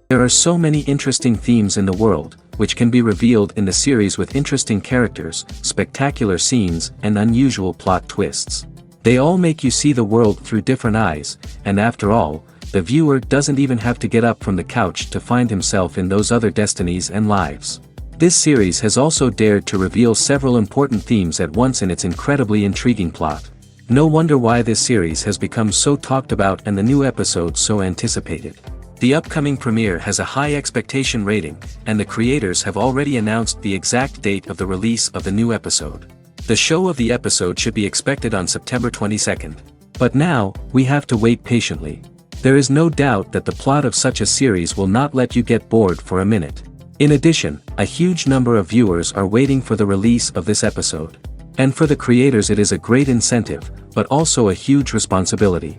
There are so many interesting themes in the world, which can be revealed in the series with interesting characters, spectacular scenes, and unusual plot twists. They all make you see the world through different eyes, and after all, the viewer doesn't even have to get up from the couch to find himself in those other destinies and lives. This series has also dared to reveal several important themes at once in its incredibly intriguing plot. No wonder why this series has become so talked about and the new episodes so anticipated. The upcoming premiere has a high expectation rating, and the creators have already announced the exact date of the release of the new episode. The show of the episode should be expected on September 22nd. But now, we have to wait patiently. There is no doubt that the plot of such a series will not let you get bored for a minute. In addition, a huge number of viewers are waiting for the release of this episode. And for the creators it is a great incentive, but also a huge responsibility.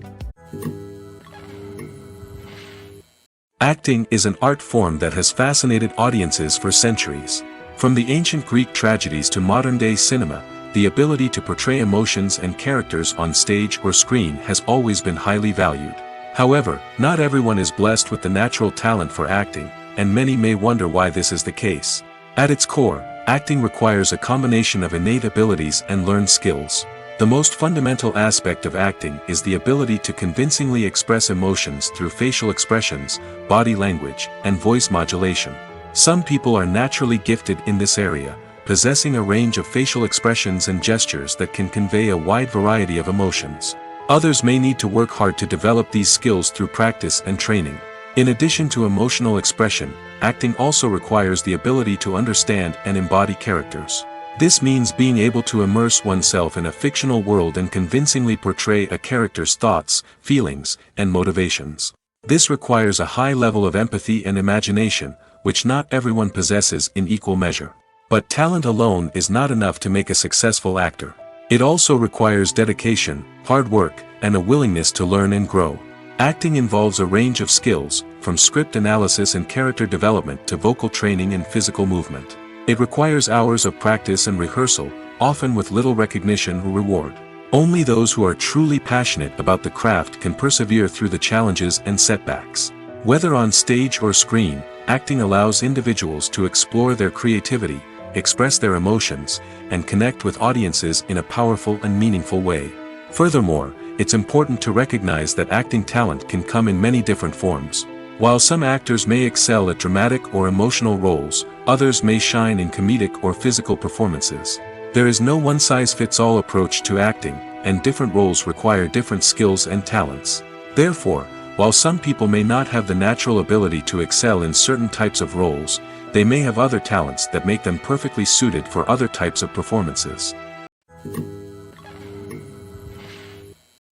Acting is an art form that has fascinated audiences for centuries. From the ancient Greek tragedies to modern-day cinema, the ability to portray emotions and characters on stage or screen has always been highly valued. However, not everyone is blessed with the natural talent for acting, and many may wonder why this is the case. At its core, acting requires a combination of innate abilities and learned skills. The most fundamental aspect of acting is the ability to convincingly express emotions through facial expressions, body language, and voice modulation. Some people are naturally gifted in this area, possessing a range of facial expressions and gestures that can convey a wide variety of emotions. Others may need to work hard to develop these skills through practice and training. In addition to emotional expression, acting also requires the ability to understand and embody characters. This means being able to immerse oneself in a fictional world and convincingly portray a character's thoughts, feelings, and motivations. This requires a high level of empathy and imagination, which not everyone possesses in equal measure. But talent alone is not enough to make a successful actor. It also requires dedication, hard work, and a willingness to learn and grow. Acting involves a range of skills, from script analysis and character development to vocal training and physical movement. It requires hours of practice and rehearsal, often with little recognition or reward. Only those who are truly passionate about the craft can persevere through the challenges and setbacks. Whether on stage or screen, acting allows individuals to explore their creativity, express their emotions, and connect with audiences in a powerful and meaningful way. Furthermore, it's important to recognize that acting talent can come in many different forms. While some actors may excel at dramatic or emotional roles, others may shine in comedic or physical performances. There is no one-size-fits-all approach to acting, and different roles require different skills and talents. Therefore, while some people may not have the natural ability to excel in certain types of roles, they may have other talents that make them perfectly suited for other types of performances.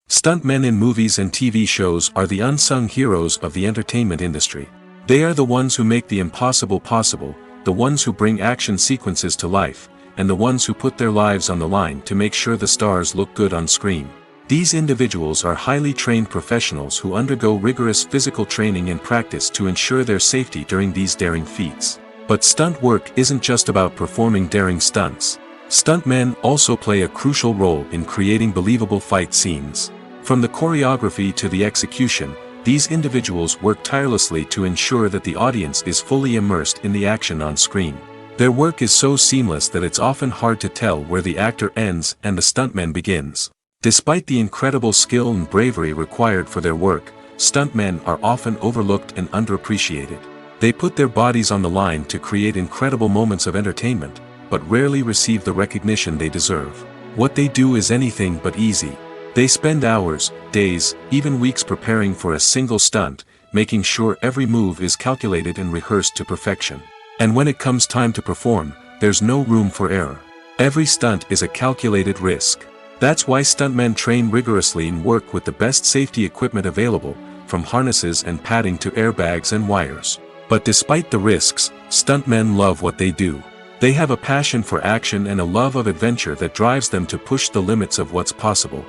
Stuntmen in movies and TV shows are the unsung heroes of the entertainment industry. They are the ones who make the impossible possible, the ones who bring action sequences to life, and the ones who put their lives on the line to make sure the stars look good on screen. These individuals are highly trained professionals who undergo rigorous physical training and practice to ensure their safety during these daring feats. But stunt work isn't just about performing daring stunts. Stuntmen also play a crucial role in creating believable fight scenes. From the choreography to the execution, these individuals work tirelessly to ensure that the audience is fully immersed in the action on screen. Their work is so seamless that it's often hard to tell where the actor ends and the stuntman begins. Despite the incredible skill and bravery required for their work, stuntmen are often overlooked and underappreciated. They put their bodies on the line to create incredible moments of entertainment, but rarely receive the recognition they deserve. What they do is anything but easy. They spend hours, days, even weeks preparing for a single stunt, making sure every move is calculated and rehearsed to perfection. And when it comes time to perform, there's no room for error. Every stunt is a calculated risk. That's why stuntmen train rigorously and work with the best safety equipment available, from harnesses and padding to airbags and wires. But despite the risks, stuntmen love what they do. They have a passion for action and a love of adventure that drives them to push the limits of what's possible.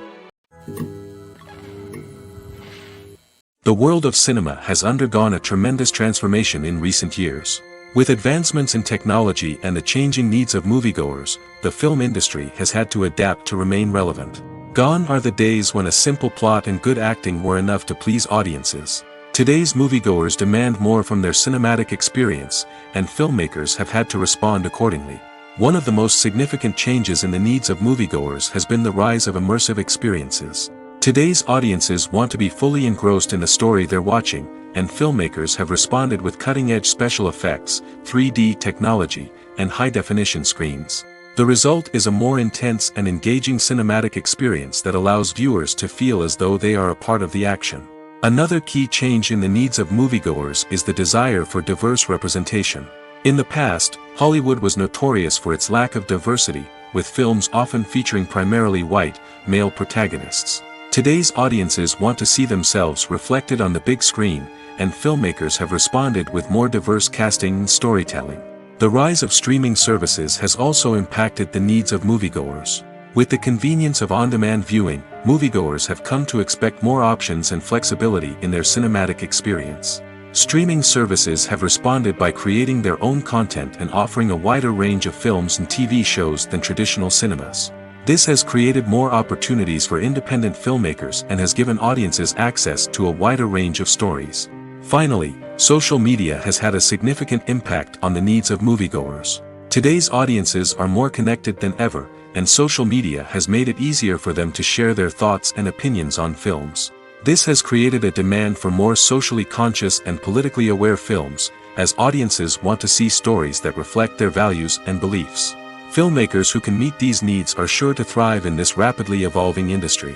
The world of cinema has undergone a tremendous transformation in recent years. With advancements in technology and the changing needs of moviegoers, the film industry has had to adapt to remain relevant. Gone are the days when a simple plot and good acting were enough to please audiences. Today's moviegoers demand more from their cinematic experience, and filmmakers have had to respond accordingly. One of the most significant changes in the needs of moviegoers has been the rise of immersive experiences. Today's audiences want to be fully engrossed in the story they're watching, and filmmakers have responded with cutting-edge special effects, 3D technology, and high-definition screens. The result is a more intense and engaging cinematic experience that allows viewers to feel as though they are a part of the action. Another key change in the needs of moviegoers is the desire for diverse representation. In the past, Hollywood was notorious for its lack of diversity, with films often featuring primarily white, male protagonists. Today's audiences want to see themselves reflected on the big screen, and filmmakers have responded with more diverse casting and storytelling. The rise of streaming services has also impacted the needs of moviegoers. With the convenience of on-demand viewing, moviegoers have come to expect more options and flexibility in their cinematic experience. Streaming services have responded by creating their own content and offering a wider range of films and TV shows than traditional cinemas. This has created more opportunities for independent filmmakers and has given audiences access to a wider range of stories. Finally, social media has had a significant impact on the needs of moviegoers. Today's audiences are more connected than ever, and social media has made it easier for them to share their thoughts and opinions on films. This has created a demand for more socially conscious and politically aware films, as audiences want to see stories that reflect their values and beliefs. Filmmakers who can meet these needs are sure to thrive in this rapidly evolving industry.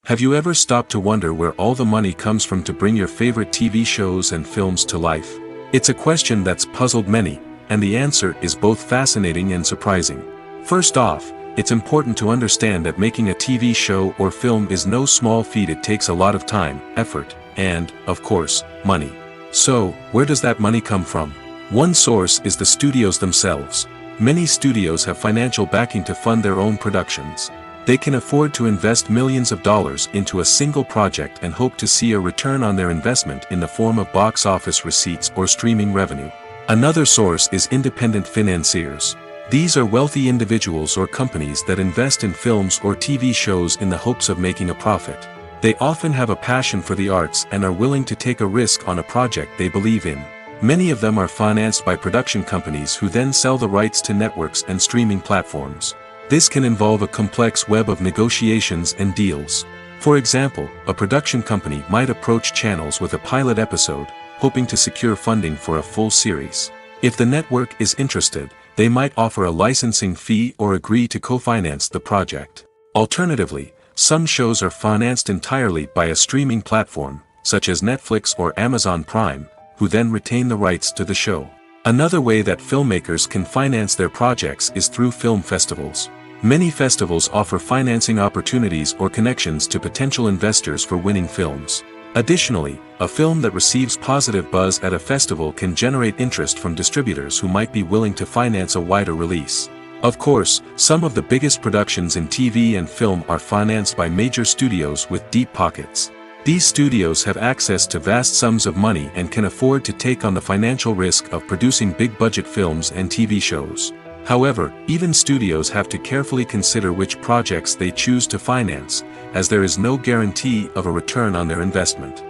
Have you ever stopped to wonder where all the money comes from to bring your favorite TV shows and films to life? It's a question that's puzzled many, and the answer is both fascinating and surprising. First off, it's important to understand that making a TV show or film is no small feat. It takes a lot of time, effort, and, of course, money. So, where does that money come from? One source is the studios themselves. Many studios have financial backing to fund their own productions. They can afford to invest millions of dollars into a single project and hope to see a return on their investment in the form of box office receipts or streaming revenue. Another source is independent financiers. These are wealthy individuals or companies that invest in films or TV shows in the hopes of making a profit. They often have a passion for the arts and are willing to take a risk on a project they believe in. Many of them are financed by production companies who then sell the rights to networks and streaming platforms. This can involve a complex web of negotiations and deals. For example, a production company might approach channels with a pilot episode, hoping to secure funding for a full series. If the network is interested, they might offer a licensing fee or agree to co-finance the project. Alternatively, some shows are financed entirely by a streaming platform, such as Netflix or Amazon Prime, who then retain the rights to the show. Another way that filmmakers can finance their projects is through film festivals. Many festivals offer financing opportunities or connections to potential investors for winning films. Additionally, a film that receives positive buzz at a festival can generate interest from distributors who might be willing to finance a wider release. Of course, some of the biggest productions in TV and film are financed by major studios with deep pockets. These studios have access to vast sums of money and can afford to take on the financial risk of producing big-budget films and TV shows. However, even studios have to carefully consider which projects they choose to finance, as there is no guarantee of a return on their investment.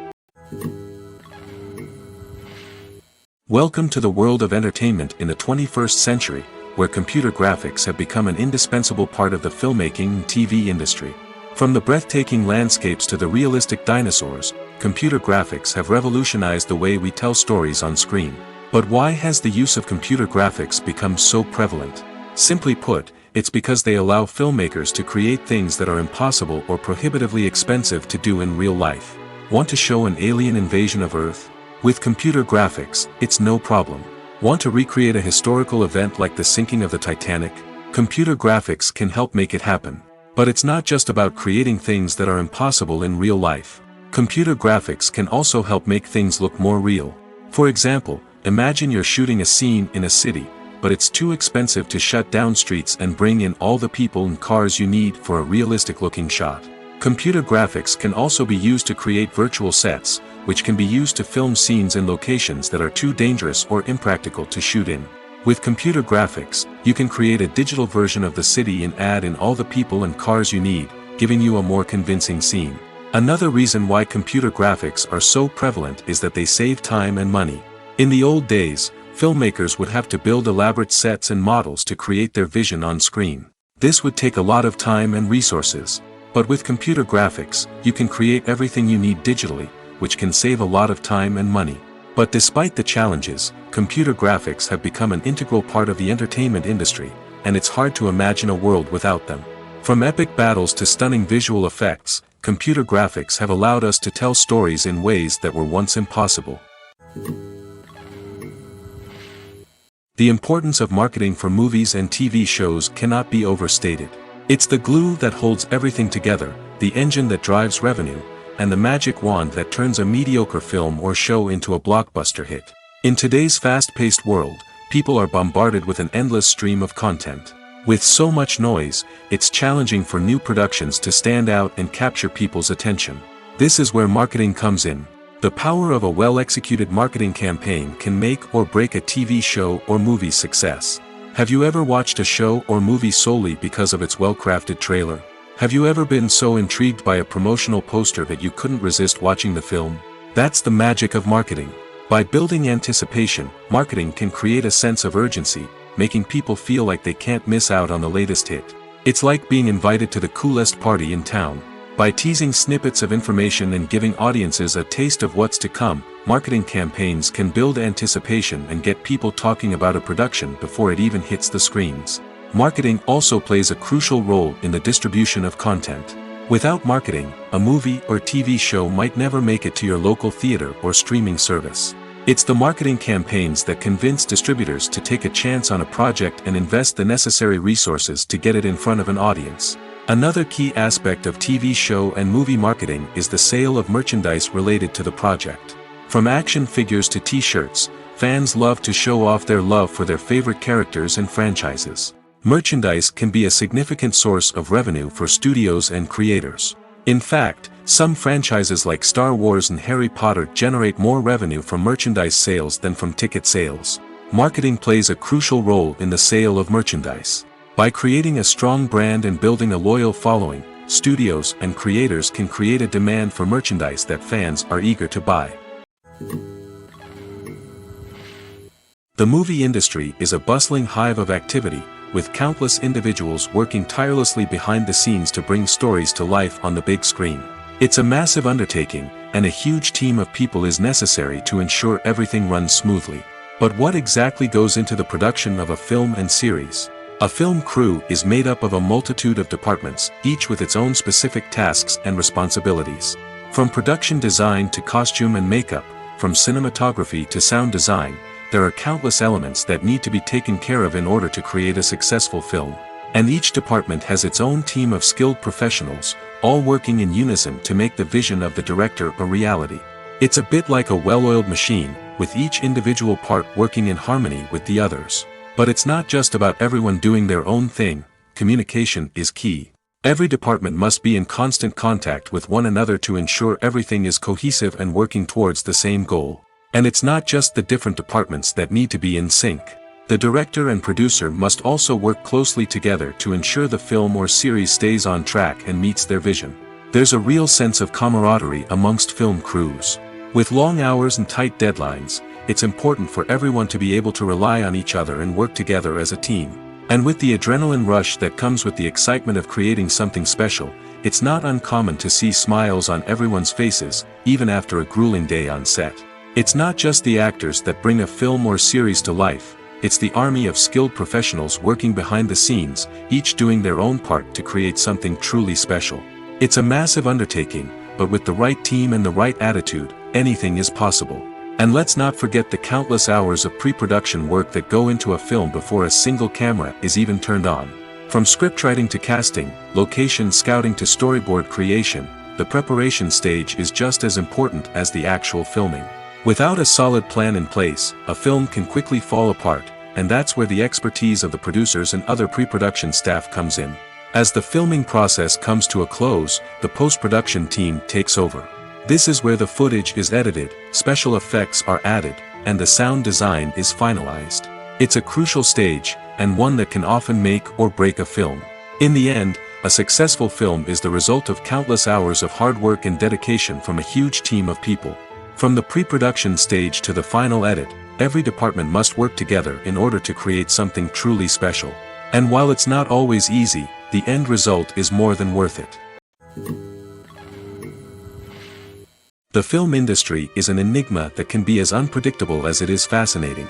Welcome to the world of entertainment in the 21st century, where computer graphics have become an indispensable part of the filmmaking and TV industry. From the breathtaking landscapes to the realistic dinosaurs, computer graphics have revolutionized the way we tell stories on screen. But why has the use of computer graphics become so prevalent? Simply put, it's because they allow filmmakers to create things that are impossible or prohibitively expensive to do in real life. Want to show an alien invasion of Earth? With computer graphics, it's no problem. Want to recreate a historical event like the sinking of the Titanic? Computer graphics can help make it happen. But it's not just about creating things that are impossible in real life. Computer graphics can also help make things look more real. For example, imagine you're shooting a scene in a city, but it's too expensive to shut down streets and bring in all the people and cars you need for a realistic-looking shot. Computer graphics can also be used to create virtual sets, which can be used to film scenes in locations that are too dangerous or impractical to shoot in. With computer graphics, you can create a digital version of the city and add in all the people and cars you need, giving you a more convincing scene. Another reason why computer graphics are so prevalent is that they save time and money. In the old days, filmmakers would have to build elaborate sets and models to create their vision on screen. This would take a lot of time and resources. But with computer graphics, you can create everything you need digitally, which can save a lot of time and money. But despite the challenges, computer graphics have become an integral part of the entertainment industry, and it's hard to imagine a world without them. From epic battles to stunning visual effects, computer graphics have allowed us to tell stories in ways that were once impossible. The importance of marketing for movies and TV shows cannot be overstated. It's the glue that holds everything together, the engine that drives revenue, and the magic wand that turns a mediocre film or show into a blockbuster hit. In today's fast-paced world, people are bombarded with an endless stream of content. With so much noise, it's challenging for new productions to stand out and capture people's attention. This is where marketing comes in. The power of a well-executed marketing campaign can make or break a TV show or movie's success. Have you ever watched a show or movie solely because of its well-crafted trailer? Have you ever been so intrigued by a promotional poster that you couldn't resist watching the film? That's the magic of marketing. By building anticipation, marketing can create a sense of urgency, making people feel like they can't miss out on the latest hit. It's like being invited to the coolest party in town. By teasing snippets of information and giving audiences a taste of what's to come, marketing campaigns can build anticipation and get people talking about a production before it even hits the screens. Marketing also plays a crucial role in the distribution of content. Without marketing, a movie or TV show might never make it to your local theater or streaming service. It's the marketing campaigns that convince distributors to take a chance on a project and invest the necessary resources to get it in front of an audience. Another key aspect of TV show and movie marketing is the sale of merchandise related to the project. From action figures to t-shirts, fans love to show off their love for their favorite characters and franchises. Merchandise can be a significant source of revenue for studios and creators. In fact, some franchises like Star Wars and Harry Potter generate more revenue from merchandise sales than from ticket sales. Marketing plays a crucial role in the sale of merchandise. By creating a strong brand and building a loyal following, studios and creators can create a demand for merchandise that fans are eager to buy. The movie industry is a bustling hive of activity, with countless individuals working tirelessly behind the scenes to bring stories to life on the big screen. It's a massive undertaking, and a huge team of people is necessary to ensure everything runs smoothly. But what exactly goes into the production of a film and series? A film crew is made up of a multitude of departments, each with its own specific tasks and responsibilities. From production design to costume and makeup, from cinematography to sound design, there are countless elements that need to be taken care of in order to create a successful film. And each department has its own team of skilled professionals, all working in unison to make the vision of the director a reality. It's a bit like a well-oiled machine, with each individual part working in harmony with the others. But it's not just about everyone doing their own thing. Communication is key. Every department must be in constant contact with one another to ensure everything is cohesive and working towards the same goal. And it's not just the different departments that need to be in sync. The director and producer must also work closely together to ensure the film or series stays on track and meets their vision. There's a real sense of camaraderie amongst film crews. With long hours and tight deadlines, it's important for everyone to be able to rely on each other and work together as a team. And with the adrenaline rush that comes with the excitement of creating something special, it's not uncommon to see smiles on everyone's faces, even after a grueling day on set. It's not just the actors that bring a film or series to life, it's the army of skilled professionals working behind the scenes, each doing their own part to create something truly special. It's a massive undertaking, but with the right team and the right attitude, anything is possible. And let's not forget the countless hours of pre-production work that go into a film before a single camera is even turned on. From scriptwriting to casting, location scouting to storyboard creation, the preparation stage is just as important as the actual filming. Without a solid plan in place, a film can quickly fall apart, and that's where the expertise of the producers and other pre-production staff comes in. As the filming process comes to a close, the post-production team takes over. This is where the footage is edited, special effects are added, and the sound design is finalized. It's a crucial stage, and one that can often make or break a film. In the end, a successful film is the result of countless hours of hard work and dedication from a huge team of people. From the pre-production stage to the final edit, every department must work together in order to create something truly special. And while it's not always easy, the end result is more than worth it. The film industry is an enigma that can be as unpredictable as it is fascinating.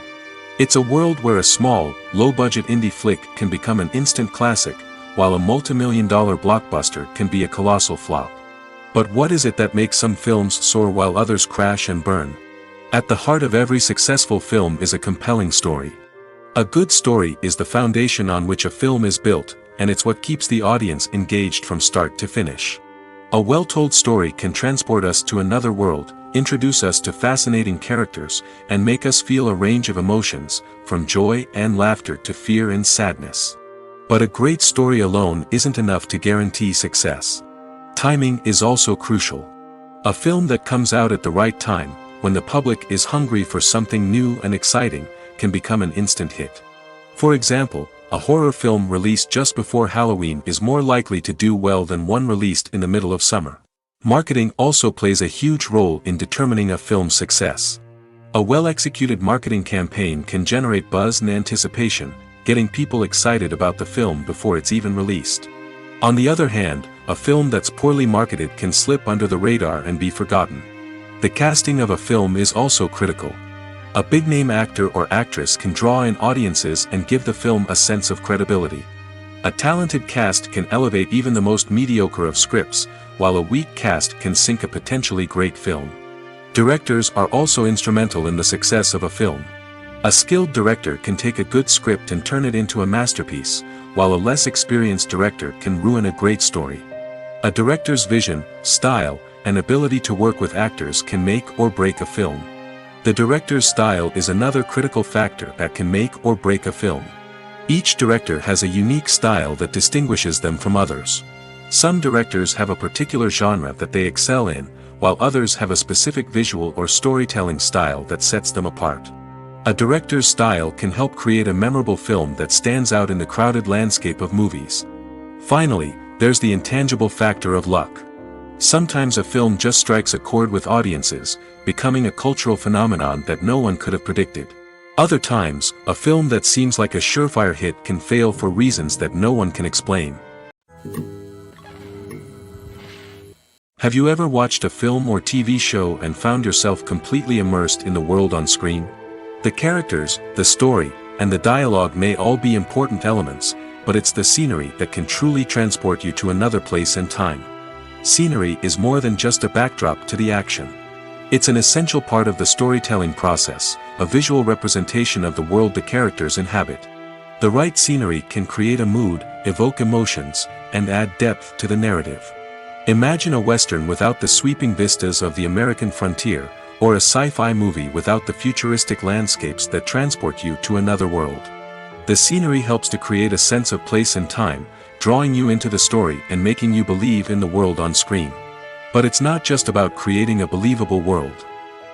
It's a world where a small, low-budget indie flick can become an instant classic, while a multi-million-dollar blockbuster can be a colossal flop. But what is it that makes some films soar while others crash and burn? At the heart of every successful film is a compelling story. A good story is the foundation on which a film is built, and it's what keeps the audience engaged from start to finish. A well-told story can transport us to another world, introduce us to fascinating characters, and make us feel a range of emotions, from joy and laughter to fear and sadness. But a great story alone isn't enough to guarantee success. Timing is also crucial. A film that comes out at the right time, when the public is hungry for something new and exciting, can become an instant hit. For example, a horror film released just before Halloween is more likely to do well than one released in the middle of summer. Marketing also plays a huge role in determining a film's success. A well-executed marketing campaign can generate buzz and anticipation, getting people excited about the film before it's even released. On the other hand, a film that's poorly marketed can slip under the radar and be forgotten. The casting of a film is also critical. A big-name actor or actress can draw in audiences and give the film a sense of credibility. A talented cast can elevate even the most mediocre of scripts, while a weak cast can sink a potentially great film. Directors are also instrumental in the success of a film. A skilled director can take a good script and turn it into a masterpiece, while a less experienced director can ruin a great story. A director's vision, style, and ability to work with actors can make or break a film. The director's style is another critical factor that can make or break a film. Each director has a unique style that distinguishes them from others. Some directors have a particular genre that they excel in, while others have a specific visual or storytelling style that sets them apart. A director's style can help create a memorable film that stands out in the crowded landscape of movies. Finally, there's the intangible factor of luck. Sometimes a film just strikes a chord with audiences, becoming a cultural phenomenon that no one could have predicted. Other times, a film that seems like a surefire hit can fail for reasons that no one can explain. Have you ever watched a film or TV show and found yourself completely immersed in the world on screen? The characters, the story, and the dialogue may all be important elements, but it's the scenery that can truly transport you to another place and time. Scenery is more than just a backdrop to the action. It's an essential part of the storytelling process, a visual representation of the world the characters inhabit. The right scenery can create a mood, evoke emotions, and add depth to the narrative. Imagine a Western without the sweeping vistas of the American frontier, or a sci-fi movie without the futuristic landscapes that transport you to another world. The scenery helps to create a sense of place and time, drawing you into the story and making you believe in the world on screen. But it's not just about creating a believable world.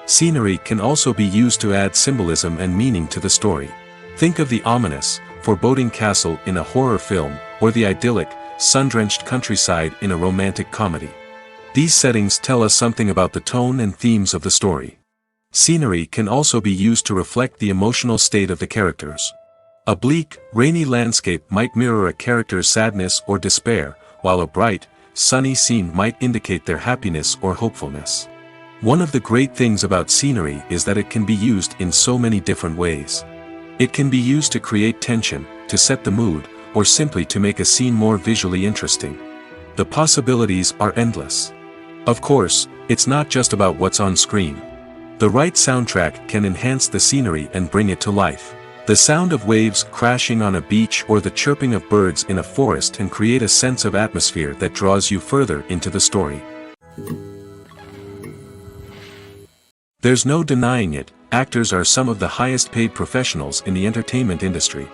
Scenery can also be used to add symbolism and meaning to the story. Think of the ominous, foreboding castle in a horror film, or the idyllic, sun-drenched countryside in a romantic comedy. These settings tell us something about the tone and themes of the story. Scenery can also be used to reflect the emotional state of the characters. A bleak, rainy landscape might mirror a character's sadness or despair, while a bright, sunny scene might indicate their happiness or hopefulness. One of the great things about scenery is that it can be used in so many different ways. It can be used to create tension, to set the mood, or simply to make a scene more visually interesting. The possibilities are endless. Of course, it's not just about what's on screen. The right soundtrack can enhance the scenery and bring it to life. The sound of waves crashing on a beach or the chirping of birds in a forest can create a sense of atmosphere that draws you further into the story. There's no denying it, actors are some of the highest paid professionals in the entertainment industry.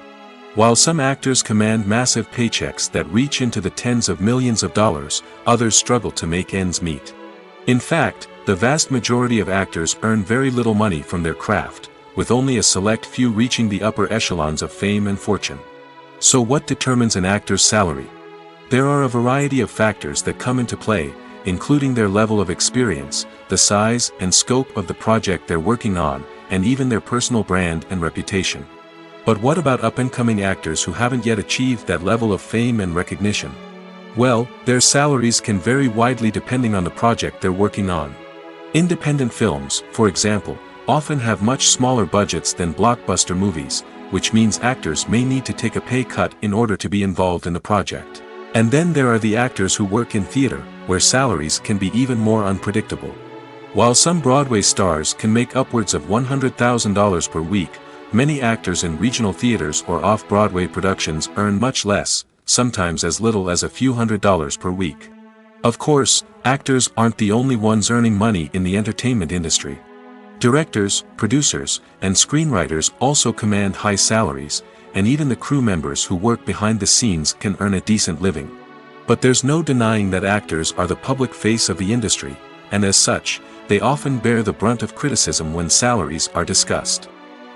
While some actors command massive paychecks that reach into the tens of millions of dollars, others struggle to make ends meet. In fact, the vast majority of actors earn very little money from their craft, with only a select few reaching the upper echelons of fame and fortune. So what determines an actor's salary? There are a variety of factors that come into play, including their level of experience, the size and scope of the project they're working on, and even their personal brand and reputation. But what about up-and-coming actors who haven't yet achieved that level of fame and recognition? Well, their salaries can vary widely depending on the project they're working on. Independent films, for example, often have much smaller budgets than blockbuster movies, which means actors may need to take a pay cut in order to be involved in the project. And then there are the actors who work in theater, where salaries can be even more unpredictable. While some Broadway stars can make upwards of $100,000 per week, many actors in regional theaters or off-Broadway productions earn much less, sometimes as little as a few $100s per week. Of course, actors aren't the only ones earning money in the entertainment industry. Directors, producers, and screenwriters also command high salaries, and even the crew members who work behind the scenes can earn a decent living. But there's no denying that actors are the public face of the industry, and as such, they often bear the brunt of criticism when salaries are discussed.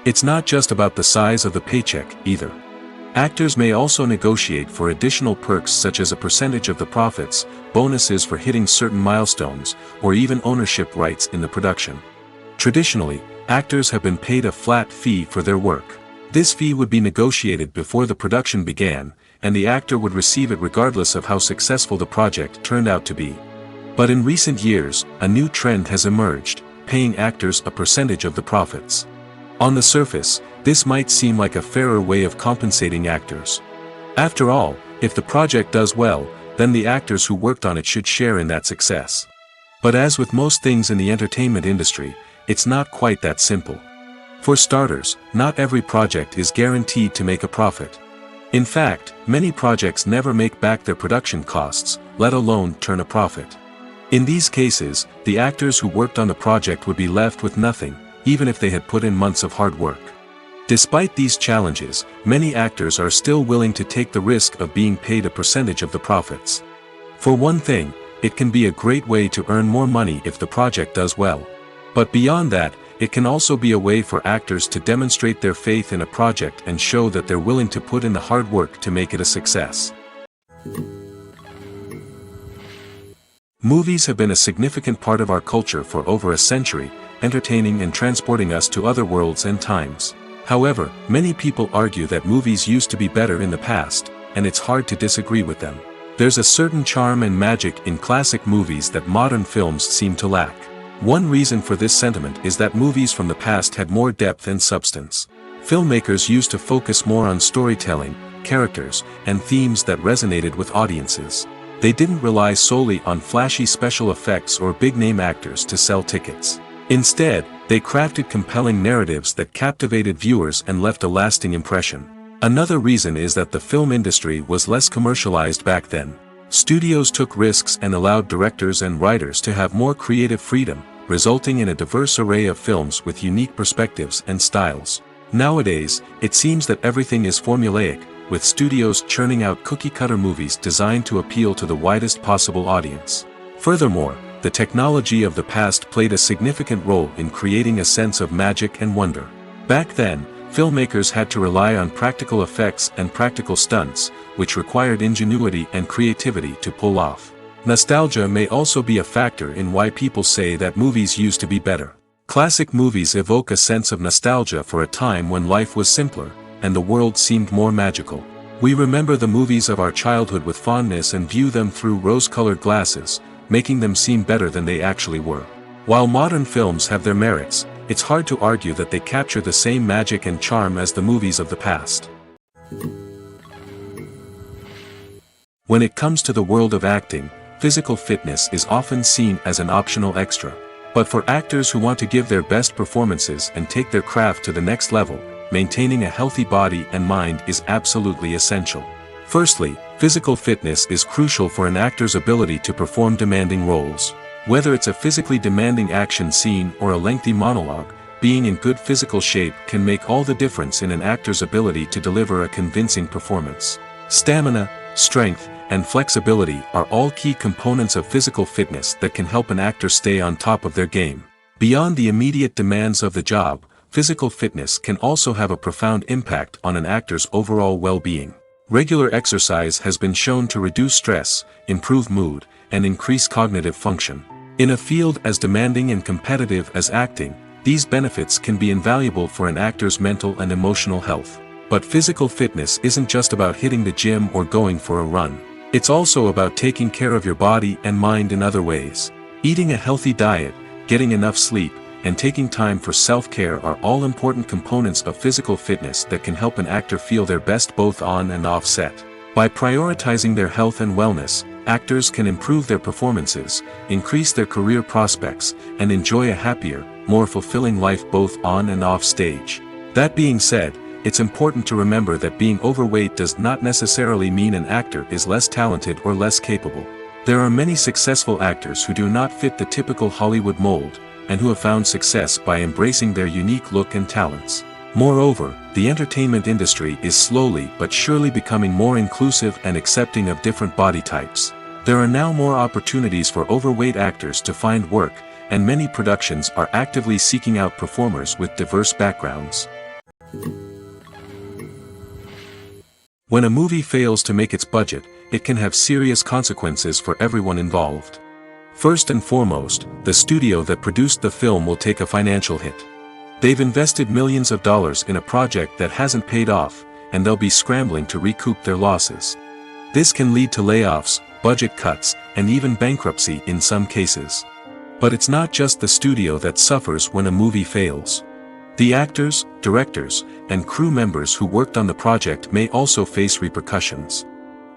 It's not just about the size of the paycheck, either. Actors may also negotiate for additional perks such as a percentage of the profits, bonuses for hitting certain milestones, or even ownership rights in the production. Traditionally, actors have been paid a flat fee for their work. This fee would be negotiated before the production began, and the actor would receive it regardless of how successful the project turned out to be. But in recent years, a new trend has emerged, paying actors a percentage of the profits. On the surface, this might seem like a fairer way of compensating actors. After all, if the project does well, then the actors who worked on it should share in that success. But as with most things in the entertainment industry, it's not quite that simple. For starters, not every project is guaranteed to make a profit. In fact, many projects never make back their production costs, let alone turn a profit. In these cases, the actors who worked on the project would be left with nothing, even if they had put in months of hard work. Despite these challenges, many actors are still willing to take the risk of being paid a percentage of the profits. For one thing, it can be a great way to earn more money if the project does well. But beyond that, it can also be a way for actors to demonstrate their faith in a project and show that they're willing to put in the hard work to make it a success. Movies have been a significant part of our culture for over a century, entertaining and transporting us to other worlds and times. However, many people argue that movies used to be better in the past, and it's hard to disagree with them. There's a certain charm and magic in classic movies that modern films seem to lack. One reason for this sentiment is that movies from the past had more depth and substance. Filmmakers used to focus more on storytelling, characters, and themes that resonated with audiences. They didn't rely solely on flashy special effects or big-name actors to sell tickets. Instead, they crafted compelling narratives that captivated viewers and left a lasting impression. Another reason is that the film industry was less commercialized back then. Studios took risks and allowed directors and writers to have more creative freedom, resulting in a diverse array of films with unique perspectives and styles. Nowadays, it seems that everything is formulaic, with studios churning out cookie-cutter movies designed to appeal to the widest possible audience. Furthermore, the technology of the past played a significant role in creating a sense of magic and wonder. Back then, filmmakers had to rely on practical effects and practical stunts, which required ingenuity and creativity to pull off. Nostalgia may also be a factor in why people say that movies used to be better. Classic movies evoke a sense of nostalgia for a time when life was simpler, and the world seemed more magical. We remember the movies of our childhood with fondness and view them through rose-colored glasses, making them seem better than they actually were. While modern films have their merits, it's hard to argue that they capture the same magic and charm as the movies of the past. When it comes to the world of acting, physical fitness is often seen as an optional extra. But for actors who want to give their best performances and take their craft to the next level, maintaining a healthy body and mind is absolutely essential. Firstly, physical fitness is crucial for an actor's ability to perform demanding roles. Whether it's a physically demanding action scene or a lengthy monologue, being in good physical shape can make all the difference in an actor's ability to deliver a convincing performance. Stamina, strength, and flexibility are all key components of physical fitness that can help an actor stay on top of their game. Beyond the immediate demands of the job, physical fitness can also have a profound impact on an actor's overall well-being. Regular exercise has been shown to reduce stress, improve mood, and increase cognitive function. In a field as demanding and competitive as acting, these benefits can be invaluable for an actor's mental and emotional health. But physical fitness isn't just about hitting the gym or going for a run. It's also about taking care of your body and mind in other ways. Eating a healthy diet, getting enough sleep, and taking time for self-care are all important components of physical fitness that can help an actor feel their best both on and off set. By prioritizing their health and wellness, actors can improve their performances, increase their career prospects, and enjoy a happier, more fulfilling life both on and off stage. That being said, it's important to remember that being overweight does not necessarily mean an actor is less talented or less capable. There are many successful actors who do not fit the typical Hollywood mold, and who have found success by embracing their unique look and talents. Moreover, the entertainment industry is slowly but surely becoming more inclusive and accepting of different body types. There are now more opportunities for overweight actors to find work, and many productions are actively seeking out performers with diverse backgrounds. When a movie fails to make its budget, it can have serious consequences for everyone involved. First and foremost, the studio that produced the film will take a financial hit. They've invested millions of dollars in a project that hasn't paid off, and they'll be scrambling to recoup their losses. This can lead to layoffs, budget cuts, and even bankruptcy in some cases. But it's not just the studio that suffers when a movie fails. The actors, directors, and crew members who worked on the project may also face repercussions.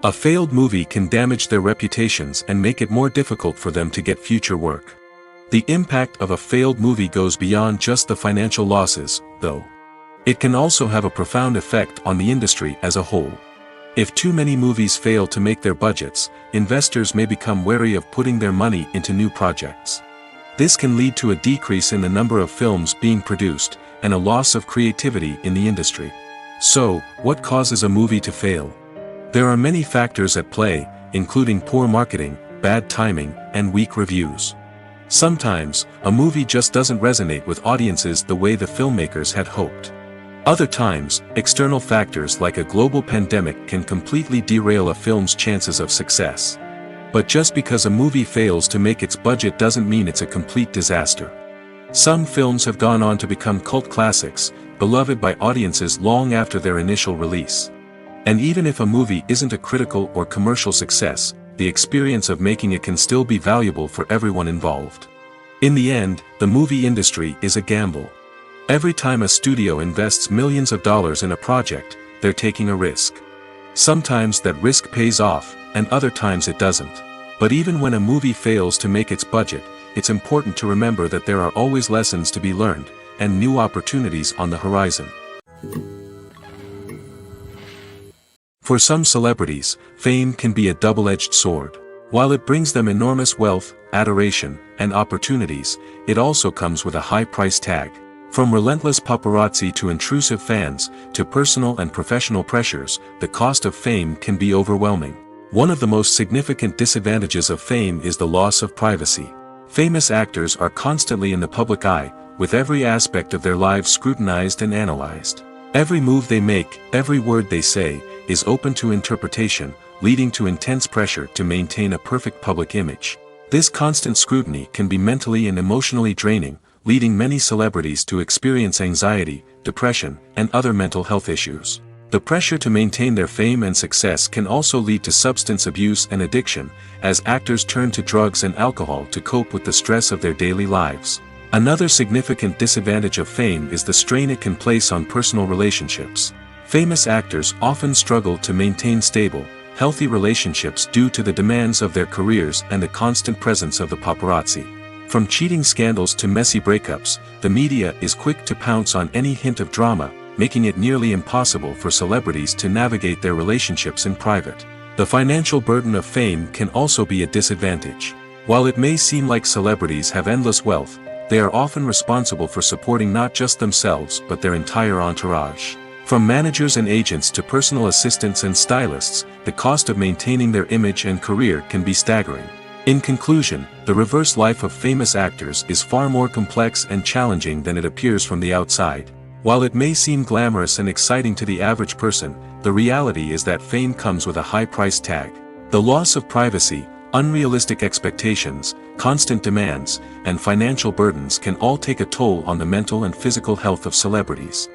A failed movie can damage their reputations and make it more difficult for them to get future work. The impact of a failed movie goes beyond just the financial losses, though. It can also have a profound effect on the industry as a whole. If too many movies fail to make their budgets, investors may become wary of putting their money into new projects. This can lead to a decrease in the number of films being produced, and a loss of creativity in the industry. So, what causes a movie to fail? There are many factors at play, including poor marketing, bad timing, and weak reviews. Sometimes, a movie just doesn't resonate with audiences the way the filmmakers had hoped. Other times, external factors like a global pandemic can completely derail a film's chances of success. But just because a movie fails to make its budget doesn't mean it's a complete disaster. Some films have gone on to become cult classics, beloved by audiences long after their initial release. And even if a movie isn't a critical or commercial success, the experience of making it can still be valuable for everyone involved. In the end, the movie industry is a gamble. Every time a studio invests millions of dollars in a project, they're taking a risk. Sometimes that risk pays off, and other times it doesn't. But even when a movie fails to make its budget, it's important to remember that there are always lessons to be learned, and new opportunities on the horizon. For some celebrities, fame can be a double-edged sword. While it brings them enormous wealth, adoration, and opportunities, it also comes with a high price tag. From relentless paparazzi to intrusive fans, to personal and professional pressures, the cost of fame can be overwhelming. One of the most significant disadvantages of fame is the loss of privacy. Famous actors are constantly in the public eye, with every aspect of their lives scrutinized and analyzed. Every move they make, every word they say, is open to interpretation, leading to intense pressure to maintain a perfect public image. This constant scrutiny can be mentally and emotionally draining, leading many celebrities to experience anxiety, depression, and other mental health issues. The pressure to maintain their fame and success can also lead to substance abuse and addiction, as actors turn to drugs and alcohol to cope with the stress of their daily lives. Another significant disadvantage of fame is the strain it can place on personal relationships. Famous actors often struggle to maintain stable, healthy relationships due to the demands of their careers and the constant presence of the paparazzi. From cheating scandals to messy breakups, the media is quick to pounce on any hint of drama, making it nearly impossible for celebrities to navigate their relationships in private. The financial burden of fame can also be a disadvantage. While it may seem like celebrities have endless wealth, they are often responsible for supporting not just themselves but their entire entourage. From managers and agents to personal assistants and stylists, the cost of maintaining their image and career can be staggering. In conclusion, the reverse life of famous actors is far more complex and challenging than it appears from the outside. While it may seem glamorous and exciting to the average person, the reality is that fame comes with a high price tag. The loss of privacy, unrealistic expectations, constant demands, and financial burdens can all take a toll on the mental and physical health of celebrities.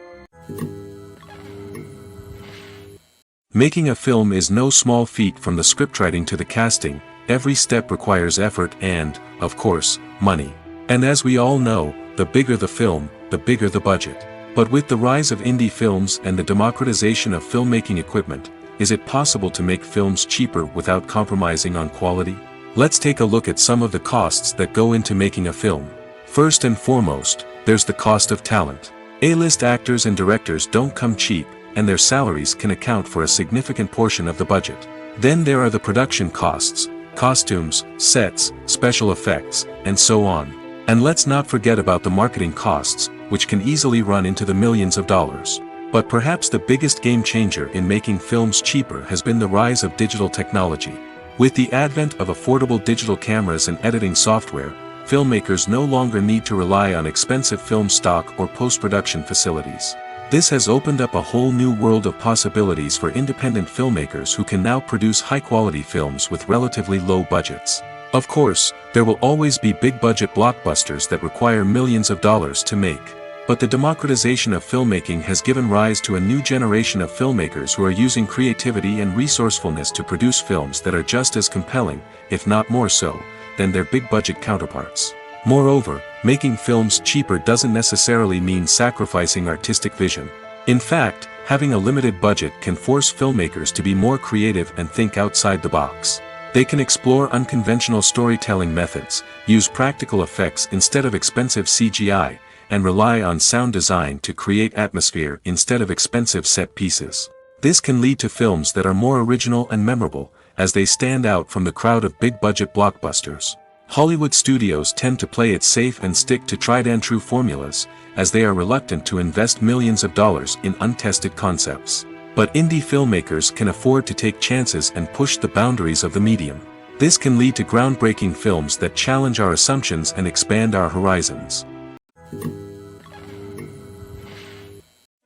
Making a film is no small feat. From the scriptwriting to the casting, every step requires effort and, of course, money. And as we all know, the bigger the film, the bigger the budget. But with the rise of indie films and the democratization of filmmaking equipment, is it possible to make films cheaper without compromising on quality? Let's take a look at some of the costs that go into making a film. First and foremost, there's the cost of talent. A-list actors and directors don't come cheap, and their salaries can account for a significant portion of the budget. Then there are the production costs, costumes, sets, special effects, and so on. And let's not forget about the marketing costs, which can easily run into the millions of dollars. But perhaps the biggest game changer in making films cheaper has been the rise of digital technology. With the advent of affordable digital cameras and editing software, filmmakers no longer need to rely on expensive film stock or post-production facilities. This has opened up a whole new world of possibilities for independent filmmakers who can now produce high-quality films with relatively low budgets. Of course, there will always be big-budget blockbusters that require millions of dollars to make. But the democratization of filmmaking has given rise to a new generation of filmmakers who are using creativity and resourcefulness to produce films that are just as compelling, if not more so, than their big-budget counterparts. Moreover, making films cheaper doesn't necessarily mean sacrificing artistic vision. In fact, having a limited budget can force filmmakers to be more creative and think outside the box. They can explore unconventional storytelling methods, use practical effects instead of expensive CGI, and rely on sound design to create atmosphere instead of expensive set pieces. This can lead to films that are more original and memorable, as they stand out from the crowd of big-budget blockbusters. Hollywood studios tend to play it safe and stick to tried-and-true formulas, as they are reluctant to invest millions of dollars in untested concepts. But indie filmmakers can afford to take chances and push the boundaries of the medium. This can lead to groundbreaking films that challenge our assumptions and expand our horizons.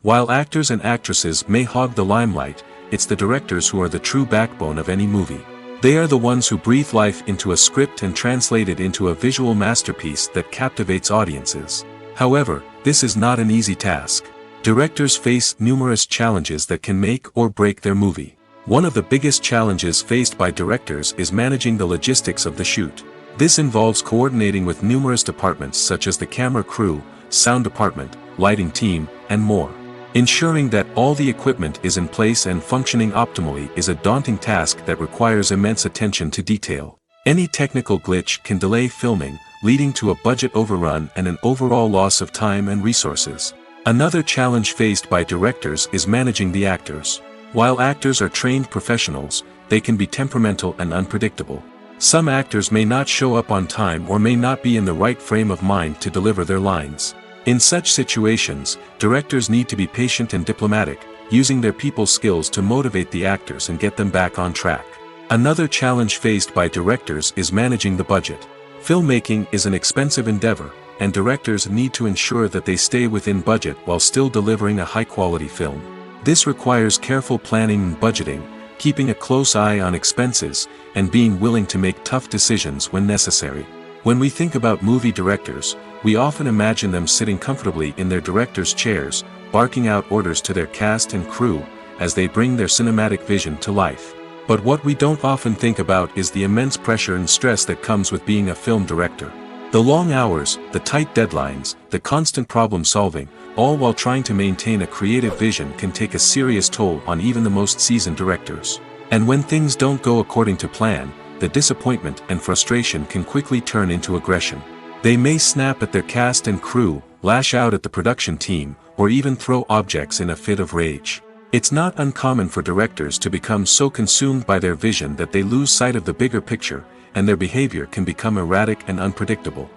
While actors and actresses may hog the limelight, it's the directors who are the true backbone of any movie. They are the ones who breathe life into a script and translate it into a visual masterpiece that captivates audiences. However, this is not an easy task. Directors face numerous challenges that can make or break their movie. One of the biggest challenges faced by directors is managing the logistics of the shoot. This involves coordinating with numerous departments such as the camera crew, sound department, lighting team, and more. Ensuring that all the equipment is in place and functioning optimally is a daunting task that requires immense attention to detail. Any technical glitch can delay filming, leading to a budget overrun and an overall loss of time and resources. Another challenge faced by directors is managing the actors. While actors are trained professionals, they can be temperamental and unpredictable. Some actors may not show up on time or may not be in the right frame of mind to deliver their lines. In such situations, directors need to be patient and diplomatic, using their people skills to motivate the actors and get them back on track. Another challenge faced by directors is managing the budget. Filmmaking is an expensive endeavor, and directors need to ensure that they stay within budget while still delivering a high-quality film. This requires careful planning and budgeting, keeping a close eye on expenses, and being willing to make tough decisions when necessary. When we think about movie directors, we often imagine them sitting comfortably in their director's chairs, barking out orders to their cast and crew, as they bring their cinematic vision to life. But what we don't often think about is the immense pressure and stress that comes with being a film director. The long hours, the tight deadlines, the constant problem solving, all while trying to maintain a creative vision can take a serious toll on even the most seasoned directors. And when things don't go according to plan, the disappointment and frustration can quickly turn into aggression. They may snap at their cast and crew, lash out at the production team, or even throw objects in a fit of rage. It's not uncommon for directors to become so consumed by their vision that they lose sight of the bigger picture, and their behavior can become erratic and unpredictable.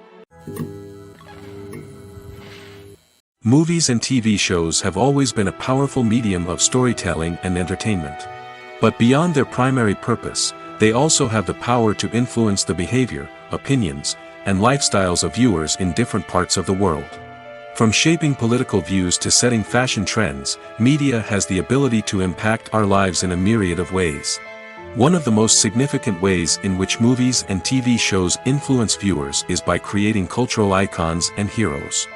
Movies and TV shows have always been a powerful medium of storytelling and entertainment. But beyond their primary purpose, they also have the power to influence the behavior, opinions, and lifestyles of viewers in different parts of the world. From shaping political views to setting fashion trends, media has the ability to impact our lives in a myriad of ways. One of the most significant ways in which movies and TV shows influence viewers is by creating cultural icons and heroes.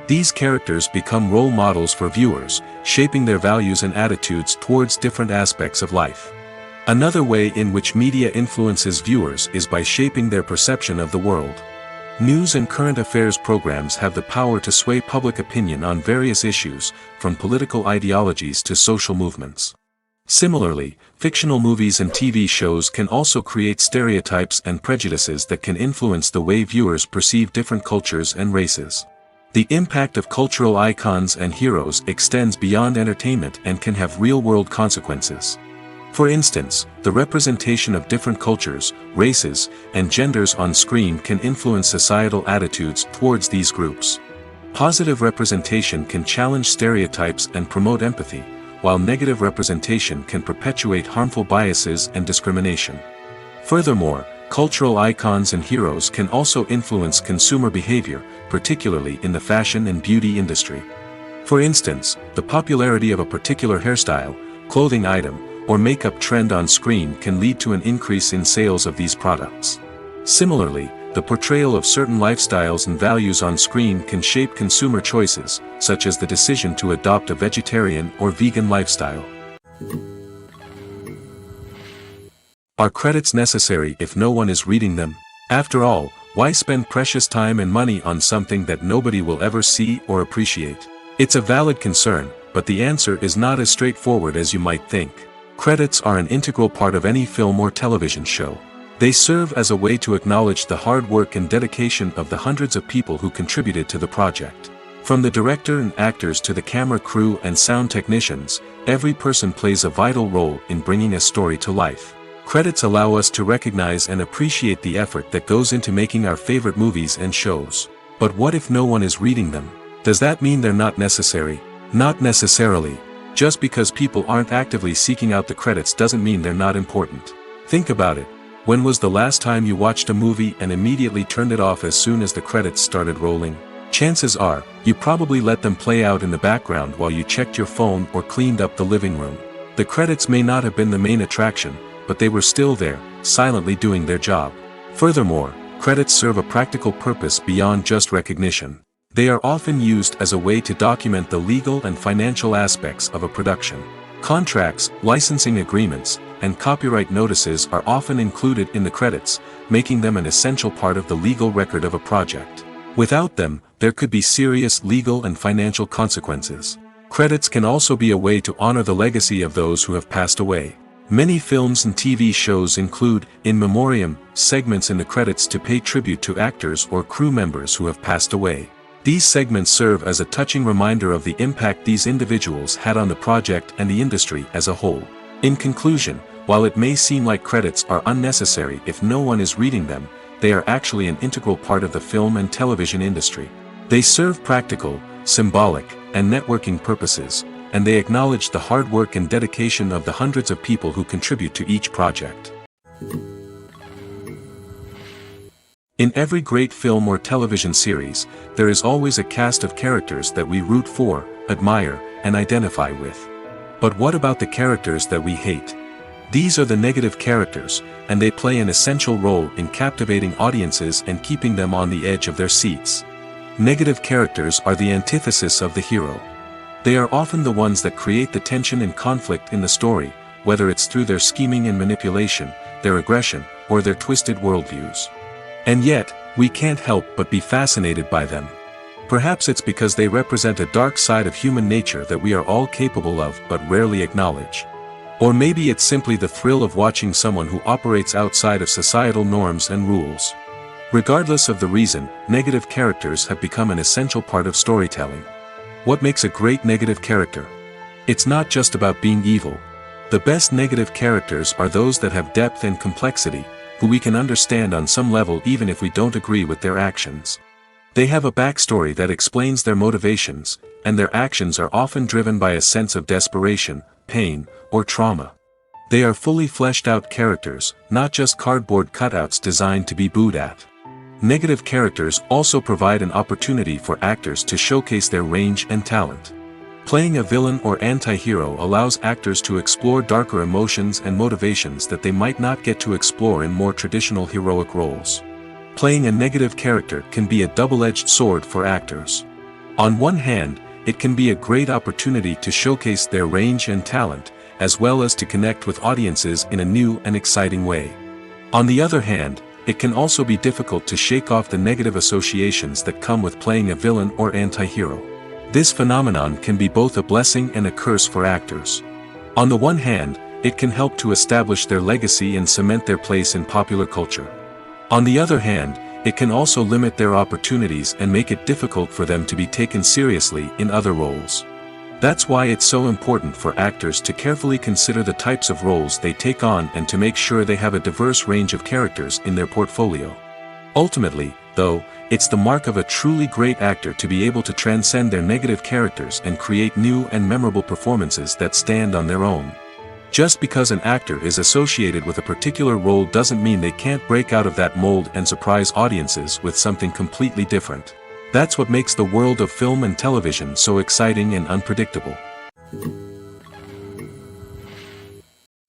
These characters become role models for viewers, shaping their values and attitudes towards different aspects of life. Another way in which media influences viewers is by shaping their perception of the world. News and current affairs programs have the power to sway public opinion on various issues, from political ideologies to social movements. Similarly, fictional movies and TV shows can also create stereotypes and prejudices that can influence the way viewers perceive different cultures and races. The impact of cultural icons and heroes extends beyond entertainment and can have real-world consequences. For instance, the representation of different cultures, races, and genders on screen can influence societal attitudes towards these groups. Positive representation can challenge stereotypes and promote empathy, while negative representation can perpetuate harmful biases and discrimination. Furthermore, cultural icons and heroes can also influence consumer behavior, particularly in the fashion and beauty industry. For instance, the popularity of a particular hairstyle, clothing item, or makeup trend on screen can lead to an increase in sales of these products. Similarly, the portrayal of certain lifestyles and values on screen can shape consumer choices, such as the decision to adopt a vegetarian or vegan lifestyle. Are credits necessary if no one is reading them? After all, why spend precious time and money on something that nobody will ever see or appreciate? It's a valid concern, but the answer is not as straightforward as you might think. Credits are an integral part of any film or television show. They serve as a way to acknowledge the hard work and dedication of the hundreds of people who contributed to the project. From the director and actors to the camera crew and sound technicians, every person plays a vital role in bringing a story to life. Credits allow us to recognize and appreciate the effort that goes into making our favorite movies and shows. But what if no one is reading them? Does that mean they're not necessary? Not necessarily. Just because people aren't actively seeking out the credits doesn't mean they're not important. Think about it. When was the last time you watched a movie and immediately turned it off as soon as the credits started rolling? Chances are, you probably let them play out in the background while you checked your phone or cleaned up the living room. The credits may not have been the main attraction, but they were still there, silently doing their job. Furthermore, credits serve a practical purpose beyond just recognition. They are often used as a way to document the legal and financial aspects of a production. Contracts, licensing agreements, and copyright notices are often included in the credits, making them an essential part of the legal record of a project. Without them, there could be serious legal and financial consequences. Credits can also be a way to honor the legacy of those who have passed away. Many films and TV shows include, in memoriam, segments in the credits to pay tribute to actors or crew members who have passed away. These segments serve as a touching reminder of the impact these individuals had on the project and the industry as a whole. In conclusion, while it may seem like credits are unnecessary if no one is reading them, they are actually an integral part of the film and television industry. They serve practical, symbolic, and networking purposes, and they acknowledge the hard work and dedication of the hundreds of people who contribute to each project. In every great film or television series, there is always a cast of characters that we root for, admire, and identify with. But what about the characters that we hate? These are the negative characters, and they play an essential role in captivating audiences and keeping them on the edge of their seats. Negative characters are the antithesis of the hero. They are often the ones that create the tension and conflict in the story, whether it's through their scheming and manipulation, their aggression, or their twisted worldviews. And yet, we can't help but be fascinated by them. Perhaps it's because they represent a dark side of human nature that we are all capable of but rarely acknowledge. Or maybe it's simply the thrill of watching someone who operates outside of societal norms and rules. Regardless of the reason, negative characters have become an essential part of storytelling. What makes a great negative character? It's not just about being evil. The best negative characters are those that have depth and complexity, who we can understand on some level even if we don't agree with their actions. They have a backstory that explains their motivations, and their actions are often driven by a sense of desperation, pain, or trauma. They are fully fleshed out characters, not just cardboard cutouts designed to be booed at. Negative characters also provide an opportunity for actors to showcase their range and talent. Playing a villain or anti-hero allows actors to explore darker emotions and motivations that they might not get to explore in more traditional heroic roles. Playing a negative character can be a double-edged sword for actors. On one hand, it can be a great opportunity to showcase their range and talent, as well as to connect with audiences in a new and exciting way. On the other hand, it can also be difficult to shake off the negative associations that come with playing a villain or anti-hero. This phenomenon can be both a blessing and a curse for actors. On the one hand, it can help to establish their legacy and cement their place in popular culture. On the other hand, it can also limit their opportunities and make it difficult for them to be taken seriously in other roles. That's why it's so important for actors to carefully consider the types of roles they take on and to make sure they have a diverse range of characters in their portfolio. Ultimately, though, it's the mark of a truly great actor to be able to transcend their negative characters and create new and memorable performances that stand on their own. Just because an actor is associated with a particular role doesn't mean they can't break out of that mold and surprise audiences with something completely different. That's what makes the world of film and television so exciting and unpredictable.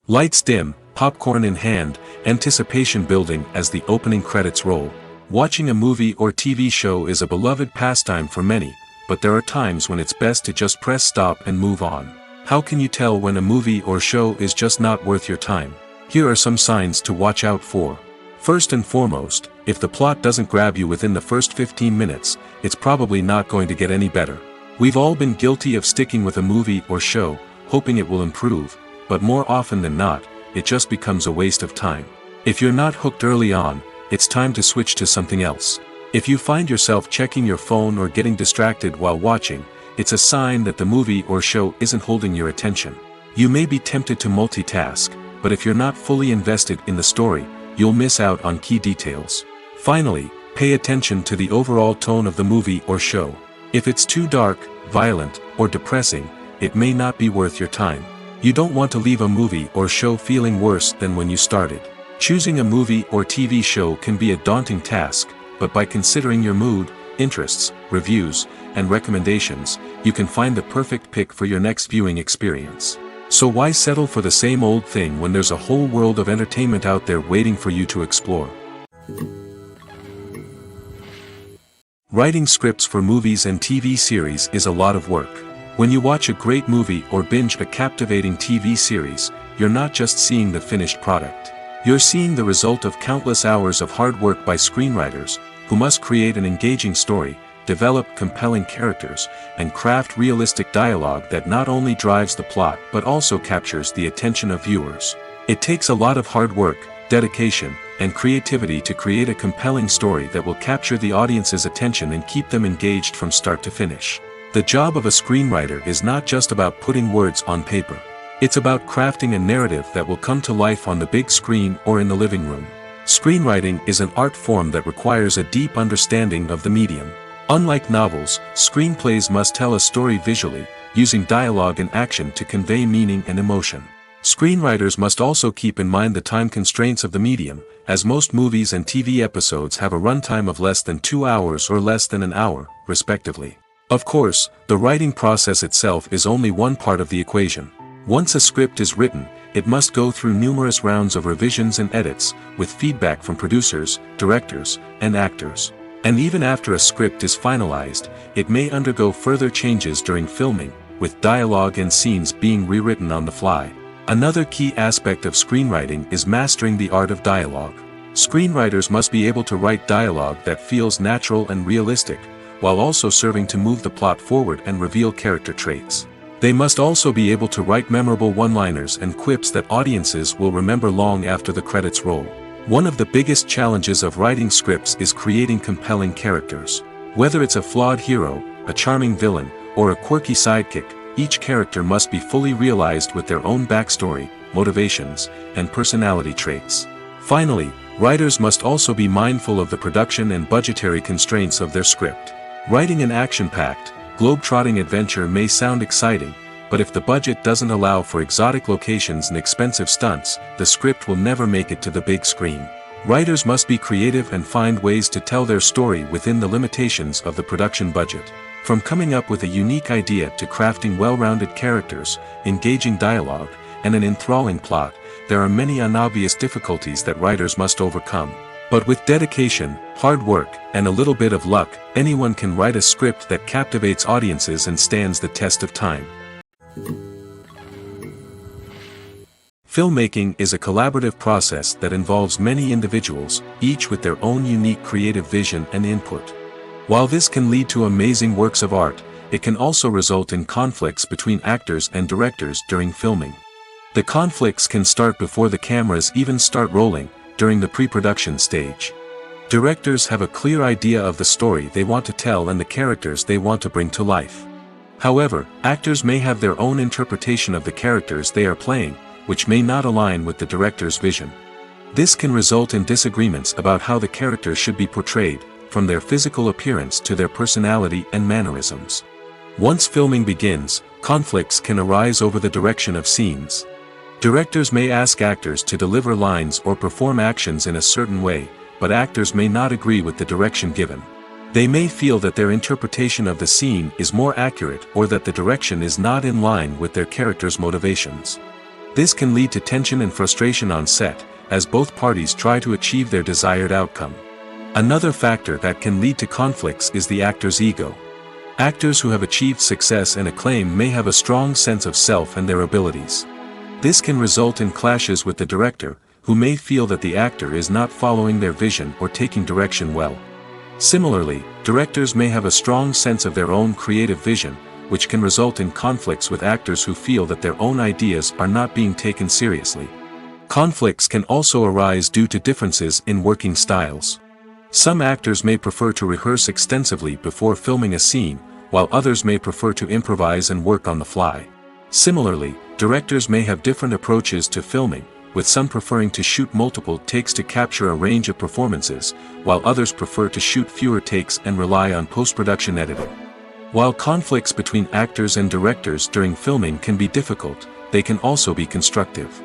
Lights dim, popcorn in hand, anticipation building as the opening credits roll. Watching a movie or TV show is a beloved pastime for many, but there are times when it's best to just press stop and move on. How can you tell when a movie or show is just not worth your time? Here are some signs to watch out for. First and foremost, if the plot doesn't grab you within the first 15 minutes, it's probably not going to get any better. We've all been guilty of sticking with a movie or show, hoping it will improve, but more often than not, it just becomes a waste of time. If you're not hooked early on, it's time to switch to something else. If you find yourself checking your phone or getting distracted while watching, it's a sign that the movie or show isn't holding your attention. You may be tempted to multitask, but if you're not fully invested in the story, you'll miss out on key details. Finally, pay attention to the overall tone of the movie or show. If it's too dark, violent, or depressing, it may not be worth your time. You don't want to leave a movie or show feeling worse than when you started. Choosing a movie or TV show can be a daunting task, but by considering your mood, interests, reviews, and recommendations, you can find the perfect pick for your next viewing experience. So why settle for the same old thing when there's a whole world of entertainment out there waiting for you to explore? Writing scripts for movies and TV series is a lot of work. When you watch a great movie or binge a captivating TV series, you're not just seeing the finished product. You're seeing the result of countless hours of hard work by screenwriters, who must create an engaging story, develop compelling characters, and craft realistic dialogue that not only drives the plot but also captures the attention of viewers. It takes a lot of hard work, dedication, and creativity to create a compelling story that will capture the audience's attention and keep them engaged from start to finish. The job of a screenwriter is not just about putting words on paper. It's about crafting a narrative that will come to life on the big screen or in the living room. Screenwriting is an art form that requires a deep understanding of the medium. Unlike novels, screenplays must tell a story visually, using dialogue and action to convey meaning and emotion. Screenwriters must also keep in mind the time constraints of the medium, as most movies and TV episodes have a runtime of less than 2 hours or less than an hour, respectively. Of course, the writing process itself is only one part of the equation. Once a script is written, it must go through numerous rounds of revisions and edits, with feedback from producers, directors, and actors. And even after a script is finalized, it may undergo further changes during filming, with dialogue and scenes being rewritten on the fly. Another key aspect of screenwriting is mastering the art of dialogue. Screenwriters must be able to write dialogue that feels natural and realistic, while also serving to move the plot forward and reveal character traits. They must also be able to write memorable one-liners and quips that audiences will remember long after the credits roll. One of the biggest challenges of writing scripts is creating compelling characters. Whether it's a flawed hero, a charming villain, or a quirky sidekick, each character must be fully realized with their own backstory, motivations, and personality traits. Finally, writers must also be mindful of the production and budgetary constraints of their script. Writing an action-packed, globe-trotting adventure may sound exciting, but if the budget doesn't allow for exotic locations and expensive stunts, the script will never make it to the big screen. Writers must be creative and find ways to tell their story within the limitations of the production budget. From coming up with a unique idea to crafting well-rounded characters, engaging dialogue, and an enthralling plot, there are many unobvious difficulties that writers must overcome. But with dedication, hard work, and a little bit of luck, anyone can write a script that captivates audiences and stands the test of time. Filmmaking is a collaborative process that involves many individuals, each with their own unique creative vision and input. While this can lead to amazing works of art, it can also result in conflicts between actors and directors during filming. The conflicts can start before the cameras even start rolling, during the pre-production stage. Directors have a clear idea of the story they want to tell and the characters they want to bring to life. However, actors may have their own interpretation of the characters they are playing, which may not align with the director's vision. This can result in disagreements about how the characters should be portrayed, from their physical appearance to their personality and mannerisms. Once filming begins, conflicts can arise over the direction of scenes. Directors may ask actors to deliver lines or perform actions in a certain way, but actors may not agree with the direction given. They may feel that their interpretation of the scene is more accurate or that the direction is not in line with their character's motivations. This can lead to tension and frustration on set, as both parties try to achieve their desired outcome. Another factor that can lead to conflicts is the actor's ego. Actors who have achieved success and acclaim may have a strong sense of self and their abilities. This can result in clashes with the director, who may feel that the actor is not following their vision or taking direction well. Similarly, directors may have a strong sense of their own creative vision, which can result in conflicts with actors who feel that their own ideas are not being taken seriously. Conflicts can also arise due to differences in working styles. Some actors may prefer to rehearse extensively before filming a scene, while others may prefer to improvise and work on the fly. Similarly, directors may have different approaches to filming, with some preferring to shoot multiple takes to capture a range of performances, while others prefer to shoot fewer takes and rely on post-production editing. While conflicts between actors and directors during filming can be difficult, they can also be constructive.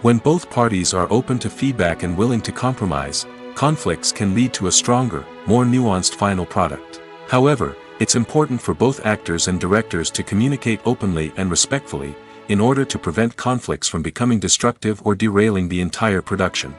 When both parties are open to feedback and willing to compromise, conflicts can lead to a stronger, more nuanced final product. However, it's important for both actors and directors to communicate openly and respectfully, in order to prevent conflicts from becoming destructive or derailing the entire production.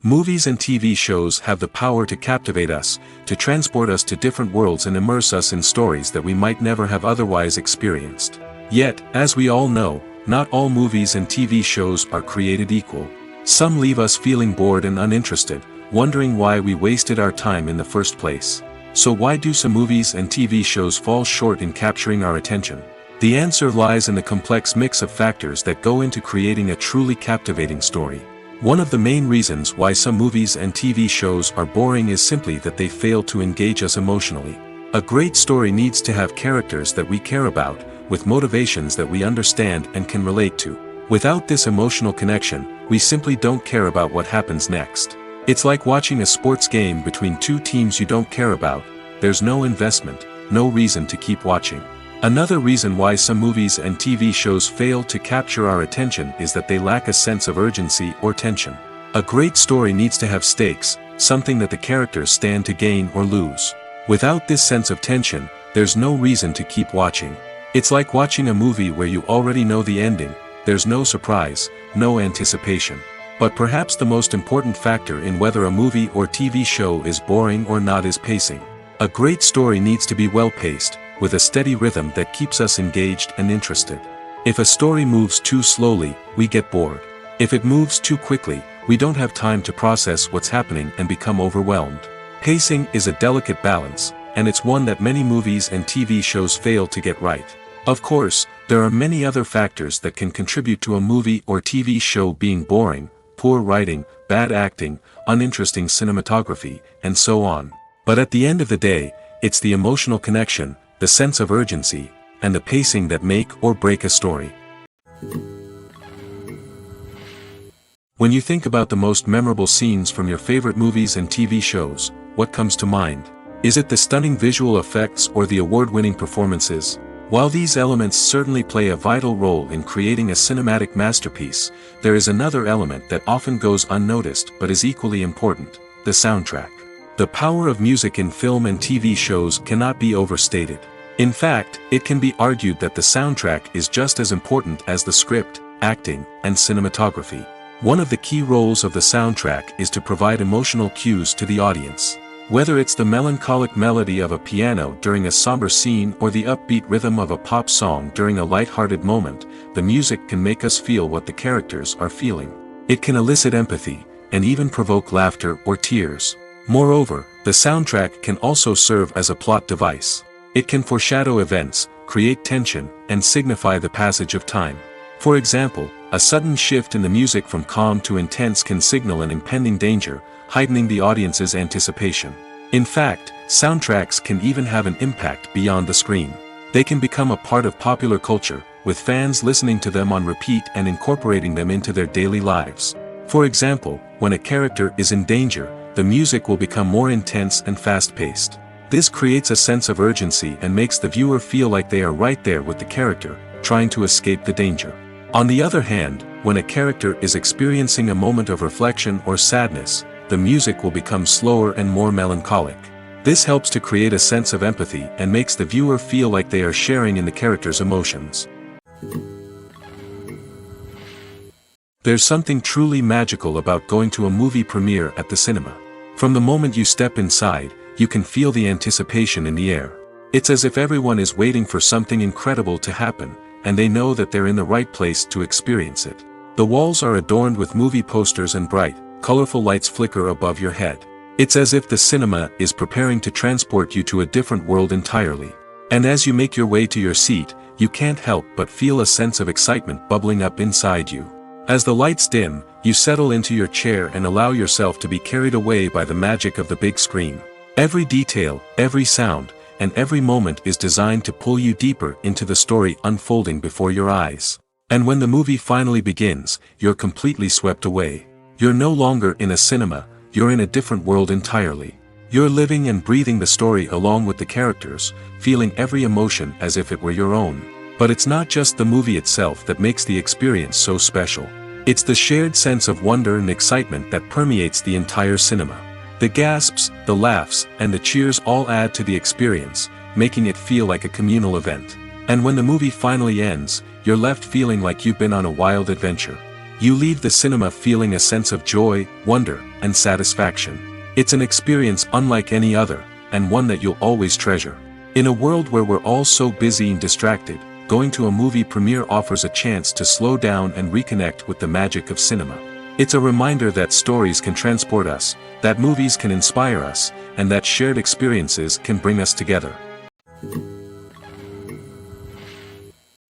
Movies and TV shows have the power to captivate us, to transport us to different worlds and immerse us in stories that we might never have otherwise experienced. Yet, as we all know, not all movies and TV shows are created equal. Some leave us feeling bored and uninterested, wondering why we wasted our time in the first place. So why do some movies and TV shows fall short in capturing our attention? The answer lies in the complex mix of factors that go into creating a truly captivating story. One of the main reasons why some movies and TV shows are boring is simply that they fail to engage us emotionally. A great story needs to have characters that we care about, with motivations that we understand and can relate to. Without this emotional connection, we simply don't care about what happens next. It's like watching a sports game between two teams you don't care about. There's no investment, no reason to keep watching. Another reason why some movies and TV shows fail to capture our attention is that they lack a sense of urgency or tension. A great story needs to have stakes, something that the characters stand to gain or lose. Without this sense of tension, there's no reason to keep watching. It's like watching a movie where you already know the ending, there's no surprise, no anticipation. But perhaps the most important factor in whether a movie or TV show is boring or not is pacing. A great story needs to be well-paced, with a steady rhythm that keeps us engaged and interested. If a story moves too slowly, we get bored. If it moves too quickly, we don't have time to process what's happening and become overwhelmed. Pacing is a delicate balance, and it's one that many movies and TV shows fail to get right. Of course, there are many other factors that can contribute to a movie or TV show being boring: poor writing, bad acting, uninteresting cinematography, and so on. But at the end of the day, it's the emotional connection, the sense of urgency, and the pacing that make or break a story. When you think about the most memorable scenes from your favorite movies and TV shows, what comes to mind? Is it the stunning visual effects or the award-winning performances? While these elements certainly play a vital role in creating a cinematic masterpiece, there is another element that often goes unnoticed but is equally important: the soundtrack. The power of music in film and TV shows cannot be overstated. In fact, it can be argued that the soundtrack is just as important as the script, acting, and cinematography. One of the key roles of the soundtrack is to provide emotional cues to the audience. Whether it's the melancholic melody of a piano during a somber scene or the upbeat rhythm of a pop song during a light-hearted moment, the music can make us feel what the characters are feeling. It can elicit empathy, and even provoke laughter or tears. Moreover, the soundtrack can also serve as a plot device. It can foreshadow events, create tension, and signify the passage of time. For example, a sudden shift in the music from calm to intense can signal an impending danger, heightening the audience's anticipation. In fact, soundtracks can even have an impact beyond the screen. They can become a part of popular culture, with fans listening to them on repeat and incorporating them into their daily lives. For example, when a character is in danger, the music will become more intense and fast-paced. This creates a sense of urgency and makes the viewer feel like they are right there with the character, trying to escape the danger. On the other hand, when a character is experiencing a moment of reflection or sadness, the music will become slower and more melancholic. This helps to create a sense of empathy and makes the viewer feel like they are sharing in the character's emotions. There's something truly magical about going to a movie premiere at the cinema. From the moment you step inside, you can feel the anticipation in the air. It's as if everyone is waiting for something incredible to happen, and they know that they're in the right place to experience it. The walls are adorned with movie posters and bright, colorful lights flicker above your head. It's as if the cinema is preparing to transport you to a different world entirely. And as you make your way to your seat, you can't help but feel a sense of excitement bubbling up inside you. As the lights dim, you settle into your chair and allow yourself to be carried away by the magic of the big screen. Every detail, every sound, and every moment is designed to pull you deeper into the story unfolding before your eyes. And when the movie finally begins, you're completely swept away. You're no longer in a cinema, you're in a different world entirely. You're living and breathing the story along with the characters, feeling every emotion as if it were your own. But it's not just the movie itself that makes the experience so special. It's the shared sense of wonder and excitement that permeates the entire cinema. The gasps, the laughs, and the cheers all add to the experience, making it feel like a communal event. And when the movie finally ends, you're left feeling like you've been on a wild adventure. You leave the cinema feeling a sense of joy, wonder, and satisfaction. It's an experience unlike any other, and one that you'll always treasure. In a world where we're all so busy and distracted, going to a movie premiere offers a chance to slow down and reconnect with the magic of cinema. It's a reminder that stories can transport us, that movies can inspire us, and that shared experiences can bring us together.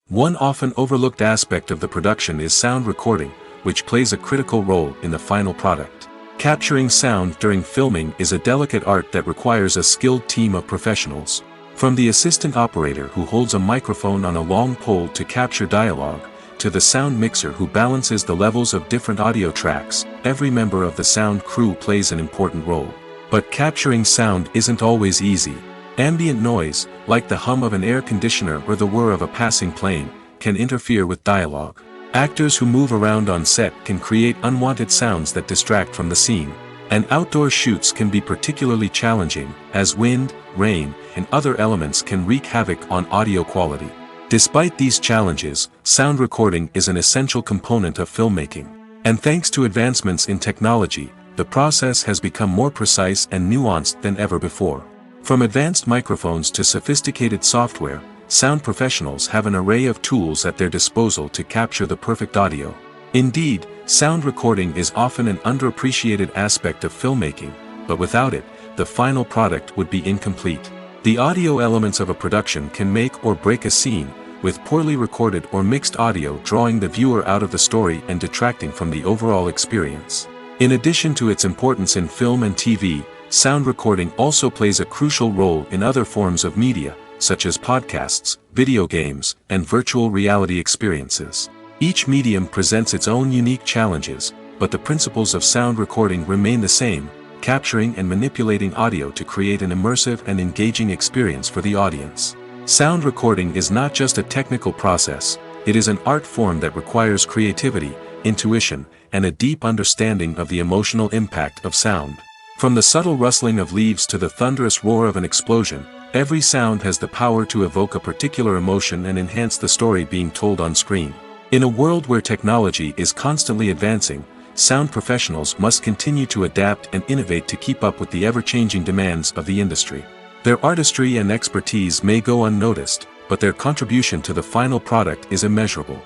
One often overlooked aspect of the production is sound recording, which plays a critical role in the final product. Capturing sound during filming is a delicate art that requires a skilled team of professionals. From the assistant operator who holds a microphone on a long pole to capture dialogue, to the sound mixer who balances the levels of different audio tracks, every member of the sound crew plays an important role. But capturing sound isn't always easy. Ambient noise, like the hum of an air conditioner or the whir of a passing plane, can interfere with dialogue. Actors who move around on set can create unwanted sounds that distract from the scene. And outdoor shoots can be particularly challenging, as wind, rain, and other elements can wreak havoc on audio quality. Despite these challenges, sound recording is an essential component of filmmaking. And thanks to advancements in technology, the process has become more precise and nuanced than ever before. From advanced microphones to sophisticated software, sound professionals have an array of tools at their disposal to capture the perfect audio. Indeed, sound recording is often an underappreciated aspect of filmmaking, but without it, the final product would be incomplete. The audio elements of a production can make or break a scene, with poorly recorded or mixed audio drawing the viewer out of the story and detracting from the overall experience. In addition to its importance in film and TV, sound recording also plays a crucial role in other forms of media, such as podcasts, video games, and virtual reality experiences. Each medium presents its own unique challenges, but the principles of sound recording remain the same: capturing and manipulating audio to create an immersive and engaging experience for the audience. Sound recording is not just a technical process, it is an art form that requires creativity, intuition, and a deep understanding of the emotional impact of sound. From the subtle rustling of leaves to the thunderous roar of an explosion, every sound has the power to evoke a particular emotion and enhance the story being told on screen. In a world where technology is constantly advancing, sound professionals must continue to adapt and innovate to keep up with the ever-changing demands of the industry. Their artistry and expertise may go unnoticed, but their contribution to the final product is immeasurable.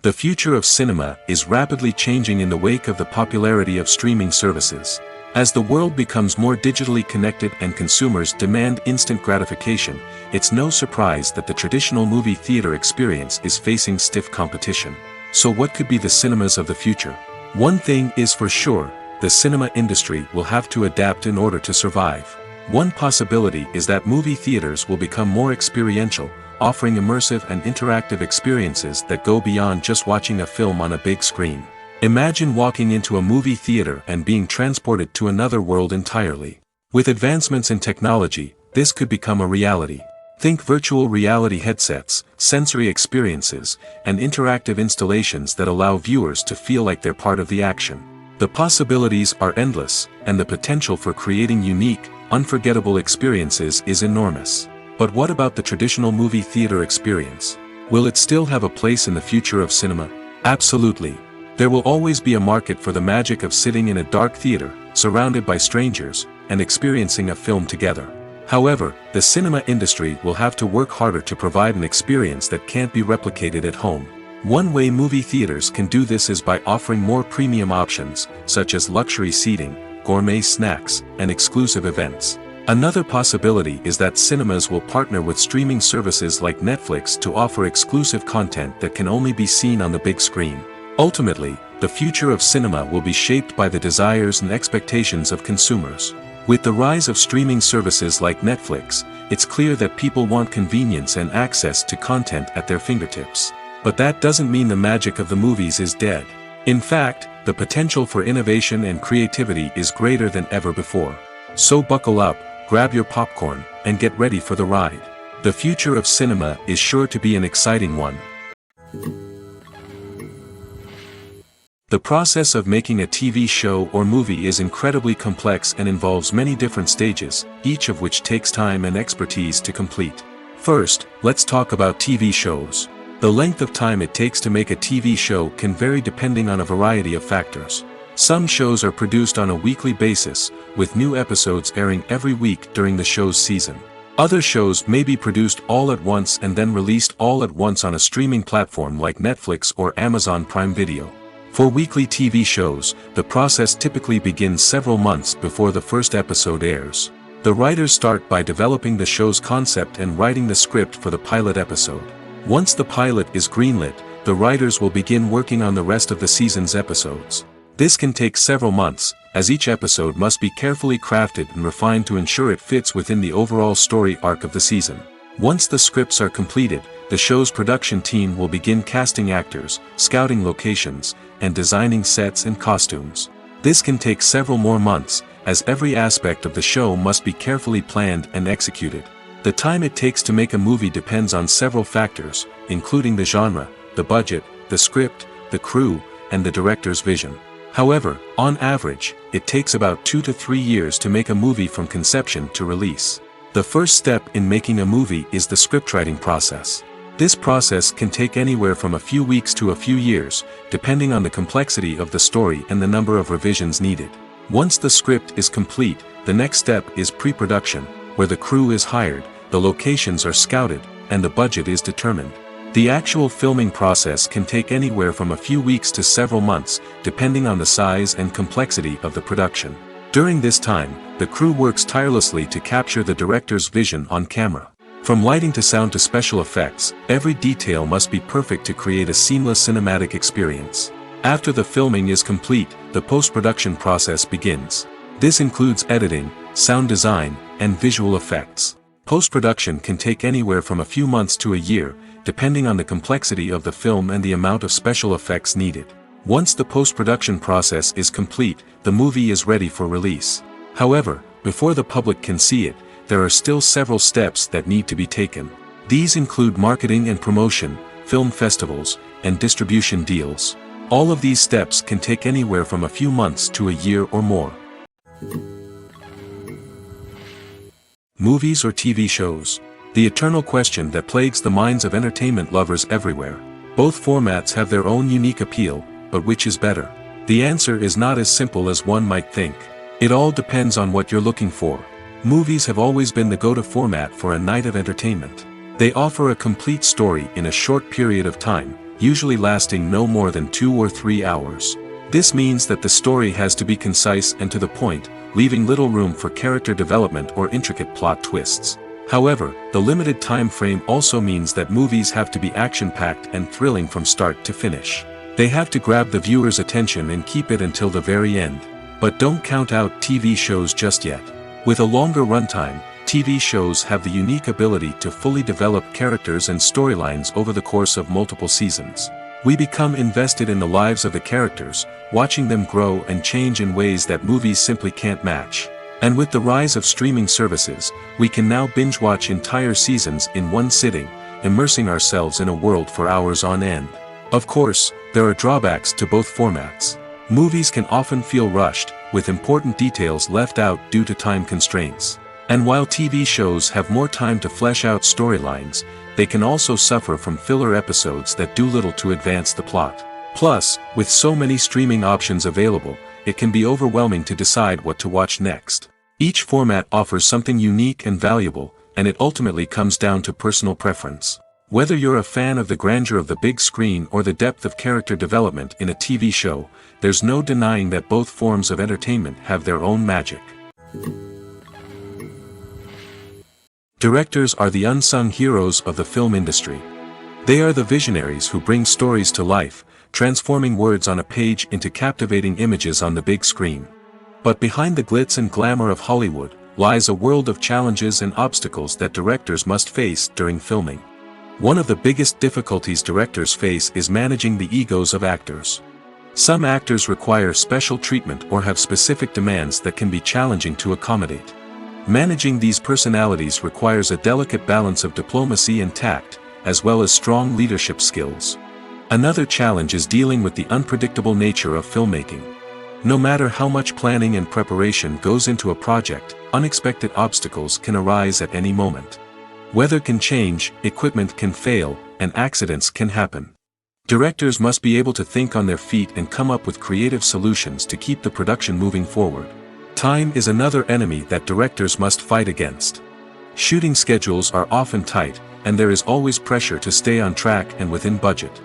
The future of cinema is rapidly changing in the wake of the popularity of streaming services. As the world becomes more digitally connected and consumers demand instant gratification, it's no surprise that the traditional movie theater experience is facing stiff competition. So what could be the cinemas of the future? One thing is for sure, the cinema industry will have to adapt in order to survive. One possibility is that movie theaters will become more experiential, offering immersive and interactive experiences that go beyond just watching a film on a big screen. Imagine walking into a movie theater and being transported to another world entirely. With advancements in technology, this could become a reality. Think virtual reality headsets, sensory experiences, and interactive installations that allow viewers to feel like they're part of the action. The possibilities are endless, and the potential for creating unique, unforgettable experiences is enormous. But what about the traditional movie theater experience? Will it still have a place in the future of cinema? Absolutely. There will always be a market for the magic of sitting in a dark theater, surrounded by strangers, and experiencing a film together. However, the cinema industry will have to work harder to provide an experience that can't be replicated at home. One way movie theaters can do this is by offering more premium options, such as luxury seating, gourmet snacks, and exclusive events. Another possibility is that cinemas will partner with streaming services like Netflix to offer exclusive content that can only be seen on the big screen. Ultimately, the future of cinema will be shaped by the desires and expectations of consumers. With the rise of streaming services like Netflix, it's clear that people want convenience and access to content at their fingertips. But that doesn't mean the magic of the movies is dead. In fact, the potential for innovation and creativity is greater than ever before. So buckle up, grab your popcorn, and get ready for the ride. The future of cinema is sure to be an exciting one. The process of making a TV show or movie is incredibly complex and involves many different stages, each of which takes time and expertise to complete. First, let's talk about TV shows. The length of time it takes to make a TV show can vary depending on a variety of factors. Some shows are produced on a weekly basis, with new episodes airing every week during the show's season. Other shows may be produced all at once and then released all at once on a streaming platform like Netflix or Amazon Prime Video. For weekly TV shows, the process typically begins several months before the first episode airs. The writers start by developing the show's concept and writing the script for the pilot episode. Once the pilot is greenlit, the writers will begin working on the rest of the season's episodes. This can take several months, as each episode must be carefully crafted and refined to ensure it fits within the overall story arc of the season. Once the scripts are completed, the show's production team will begin casting actors, scouting locations, and designing sets and costumes. This can take several more months, as every aspect of the show must be carefully planned and executed. The time it takes to make a movie depends on several factors, including the genre, the budget, the script, the crew, and the director's vision. However, on average, it takes about 2 to 3 years to make a movie from conception to release. The first step in making a movie is the scriptwriting process. This process can take anywhere from a few weeks to a few years, depending on the complexity of the story and the number of revisions needed. Once the script is complete, the next step is pre-production, where the crew is hired, the locations are scouted, and the budget is determined. The actual filming process can take anywhere from a few weeks to several months, depending on the size and complexity of the production. During this time, the crew works tirelessly to capture the director's vision on camera. From lighting to sound to special effects, every detail must be perfect to create a seamless cinematic experience. After the filming is complete, the post-production process begins. This includes editing, sound design, and visual effects. Post-production can take anywhere from a few months to a year, depending on the complexity of the film and the amount of special effects needed. Once the post-production process is complete, the movie is ready for release. However, before the public can see it, there are still several steps that need to be taken. These include marketing and promotion, film festivals, and distribution deals. All of these steps can take anywhere from a few months to a year or more. Movies or TV shows? The eternal question that plagues the minds of entertainment lovers everywhere. Both formats have their own unique appeal, but which is better? The answer is not as simple as one might think. It all depends on what you're looking for. Movies have always been the go-to format for a night of entertainment. They offer a complete story in a short period of time, usually lasting no more than 2 or 3 hours. This means that the story has to be concise and to the point, leaving little room for character development or intricate plot twists. However, the limited time frame also means that movies have to be action-packed and thrilling from start to finish. They have to grab the viewer's attention and keep it until the very end. But don't count out TV shows just yet. With a longer runtime, TV shows have the unique ability to fully develop characters and storylines over the course of multiple seasons. We become invested in the lives of the characters, watching them grow and change in ways that movies simply can't match. And with the rise of streaming services, we can now binge-watch entire seasons in one sitting, immersing ourselves in a world for hours on end. Of course, there are drawbacks to both formats. Movies can often feel rushed, with important details left out due to time constraints. And while TV shows have more time to flesh out storylines, they can also suffer from filler episodes that do little to advance the plot. Plus, with so many streaming options available, it can be overwhelming to decide what to watch next. Each format offers something unique and valuable, and it ultimately comes down to personal preference. Whether you're a fan of the grandeur of the big screen or the depth of character development in a TV show, there's no denying that both forms of entertainment have their own magic. Directors are the unsung heroes of the film industry. They are the visionaries who bring stories to life, transforming words on a page into captivating images on the big screen. But behind the glitz and glamour of Hollywood, lies a world of challenges and obstacles that directors must face during filming. One of the biggest difficulties directors face is managing the egos of actors. Some actors require special treatment or have specific demands that can be challenging to accommodate. Managing these personalities requires a delicate balance of diplomacy and tact, as well as strong leadership skills. Another challenge is dealing with the unpredictable nature of filmmaking. No matter how much planning and preparation goes into a project, unexpected obstacles can arise at any moment. Weather can change, equipment can fail, and accidents can happen. Directors must be able to think on their feet and come up with creative solutions to keep the production moving forward. Time is another enemy that directors must fight against. Shooting schedules are often tight, and there is always pressure to stay on track and within budget.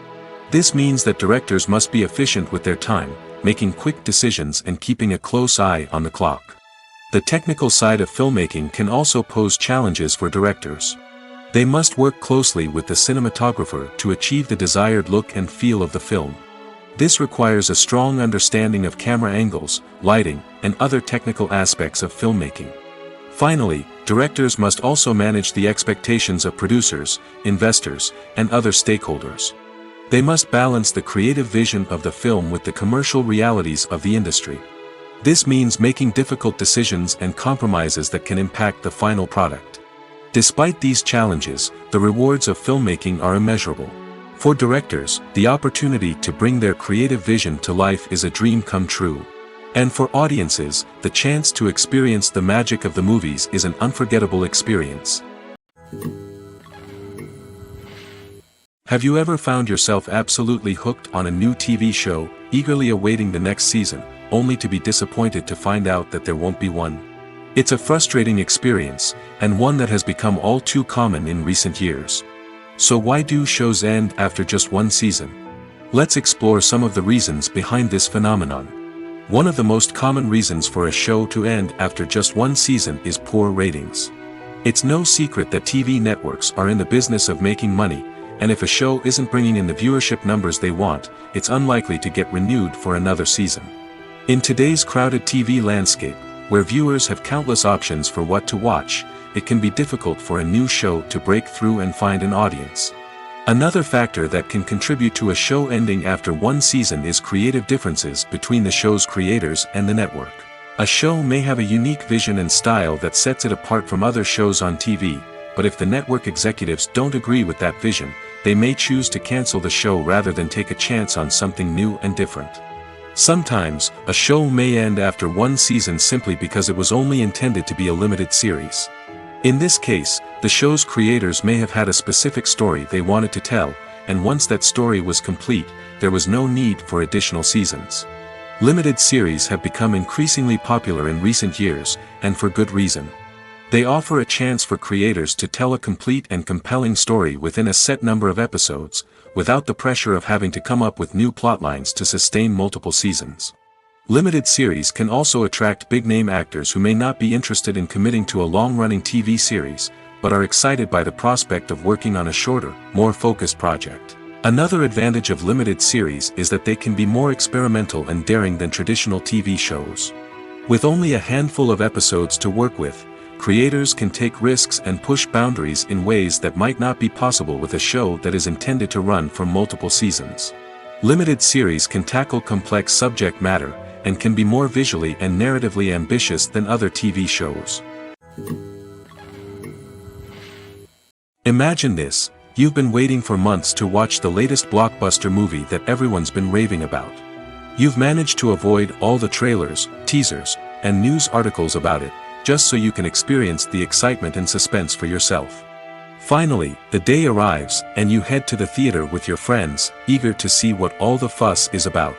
This means that directors must be efficient with their time, making quick decisions and keeping a close eye on the clock. The technical side of filmmaking can also pose challenges for directors. They must work closely with the cinematographer to achieve the desired look and feel of the film. This requires a strong understanding of camera angles, lighting, and other technical aspects of filmmaking. Finally, directors must also manage the expectations of producers, investors, and other stakeholders. They must balance the creative vision of the film with the commercial realities of the industry. This means making difficult decisions and compromises that can impact the final product. Despite these challenges, the rewards of filmmaking are immeasurable. For directors, the opportunity to bring their creative vision to life is a dream come true. And for audiences, the chance to experience the magic of the movies is an unforgettable experience. Have you ever found yourself absolutely hooked on a new TV show, eagerly awaiting the next season, only to be disappointed to find out that there won't be one? It's a frustrating experience, and one that has become all too common in recent years. So why do shows end after just one season? Let's explore some of the reasons behind this phenomenon. One of the most common reasons for a show to end after just one season is poor ratings. It's no secret that TV networks are in the business of making money, and if a show isn't bringing in the viewership numbers they want, it's unlikely to get renewed for another season. In today's crowded TV landscape, where viewers have countless options for what to watch, it can be difficult for a new show to break through and find an audience. Another factor that can contribute to a show ending after one season is creative differences between the show's creators and the network. A show may have a unique vision and style that sets it apart from other shows on TV, but if the network executives don't agree with that vision, they may choose to cancel the show rather than take a chance on something new and different. Sometimes, a show may end after one season simply because it was only intended to be a limited series. In this case, the show's creators may have had a specific story they wanted to tell, and once that story was complete, there was no need for additional seasons. Limited series have become increasingly popular in recent years, and for good reason. They offer a chance for creators to tell a complete and compelling story within a set number of episodes, without the pressure of having to come up with new plotlines to sustain multiple seasons. Limited series can also attract big-name actors who may not be interested in committing to a long-running TV series, but are excited by the prospect of working on a shorter, more focused project. Another advantage of limited series is that they can be more experimental and daring than traditional TV shows. With only a handful of episodes to work with, creators can take risks and push boundaries in ways that might not be possible with a show that is intended to run for multiple seasons. Limited series can tackle complex subject matter, and can be more visually and narratively ambitious than other TV shows. Imagine this. You've been waiting for months to watch the latest blockbuster movie that everyone's been raving about. You've managed to avoid all the trailers, teasers, and news articles about it, just so you can experience the excitement and suspense for yourself. Finally, the day arrives, and you head to the theater with your friends, eager to see what all the fuss is about.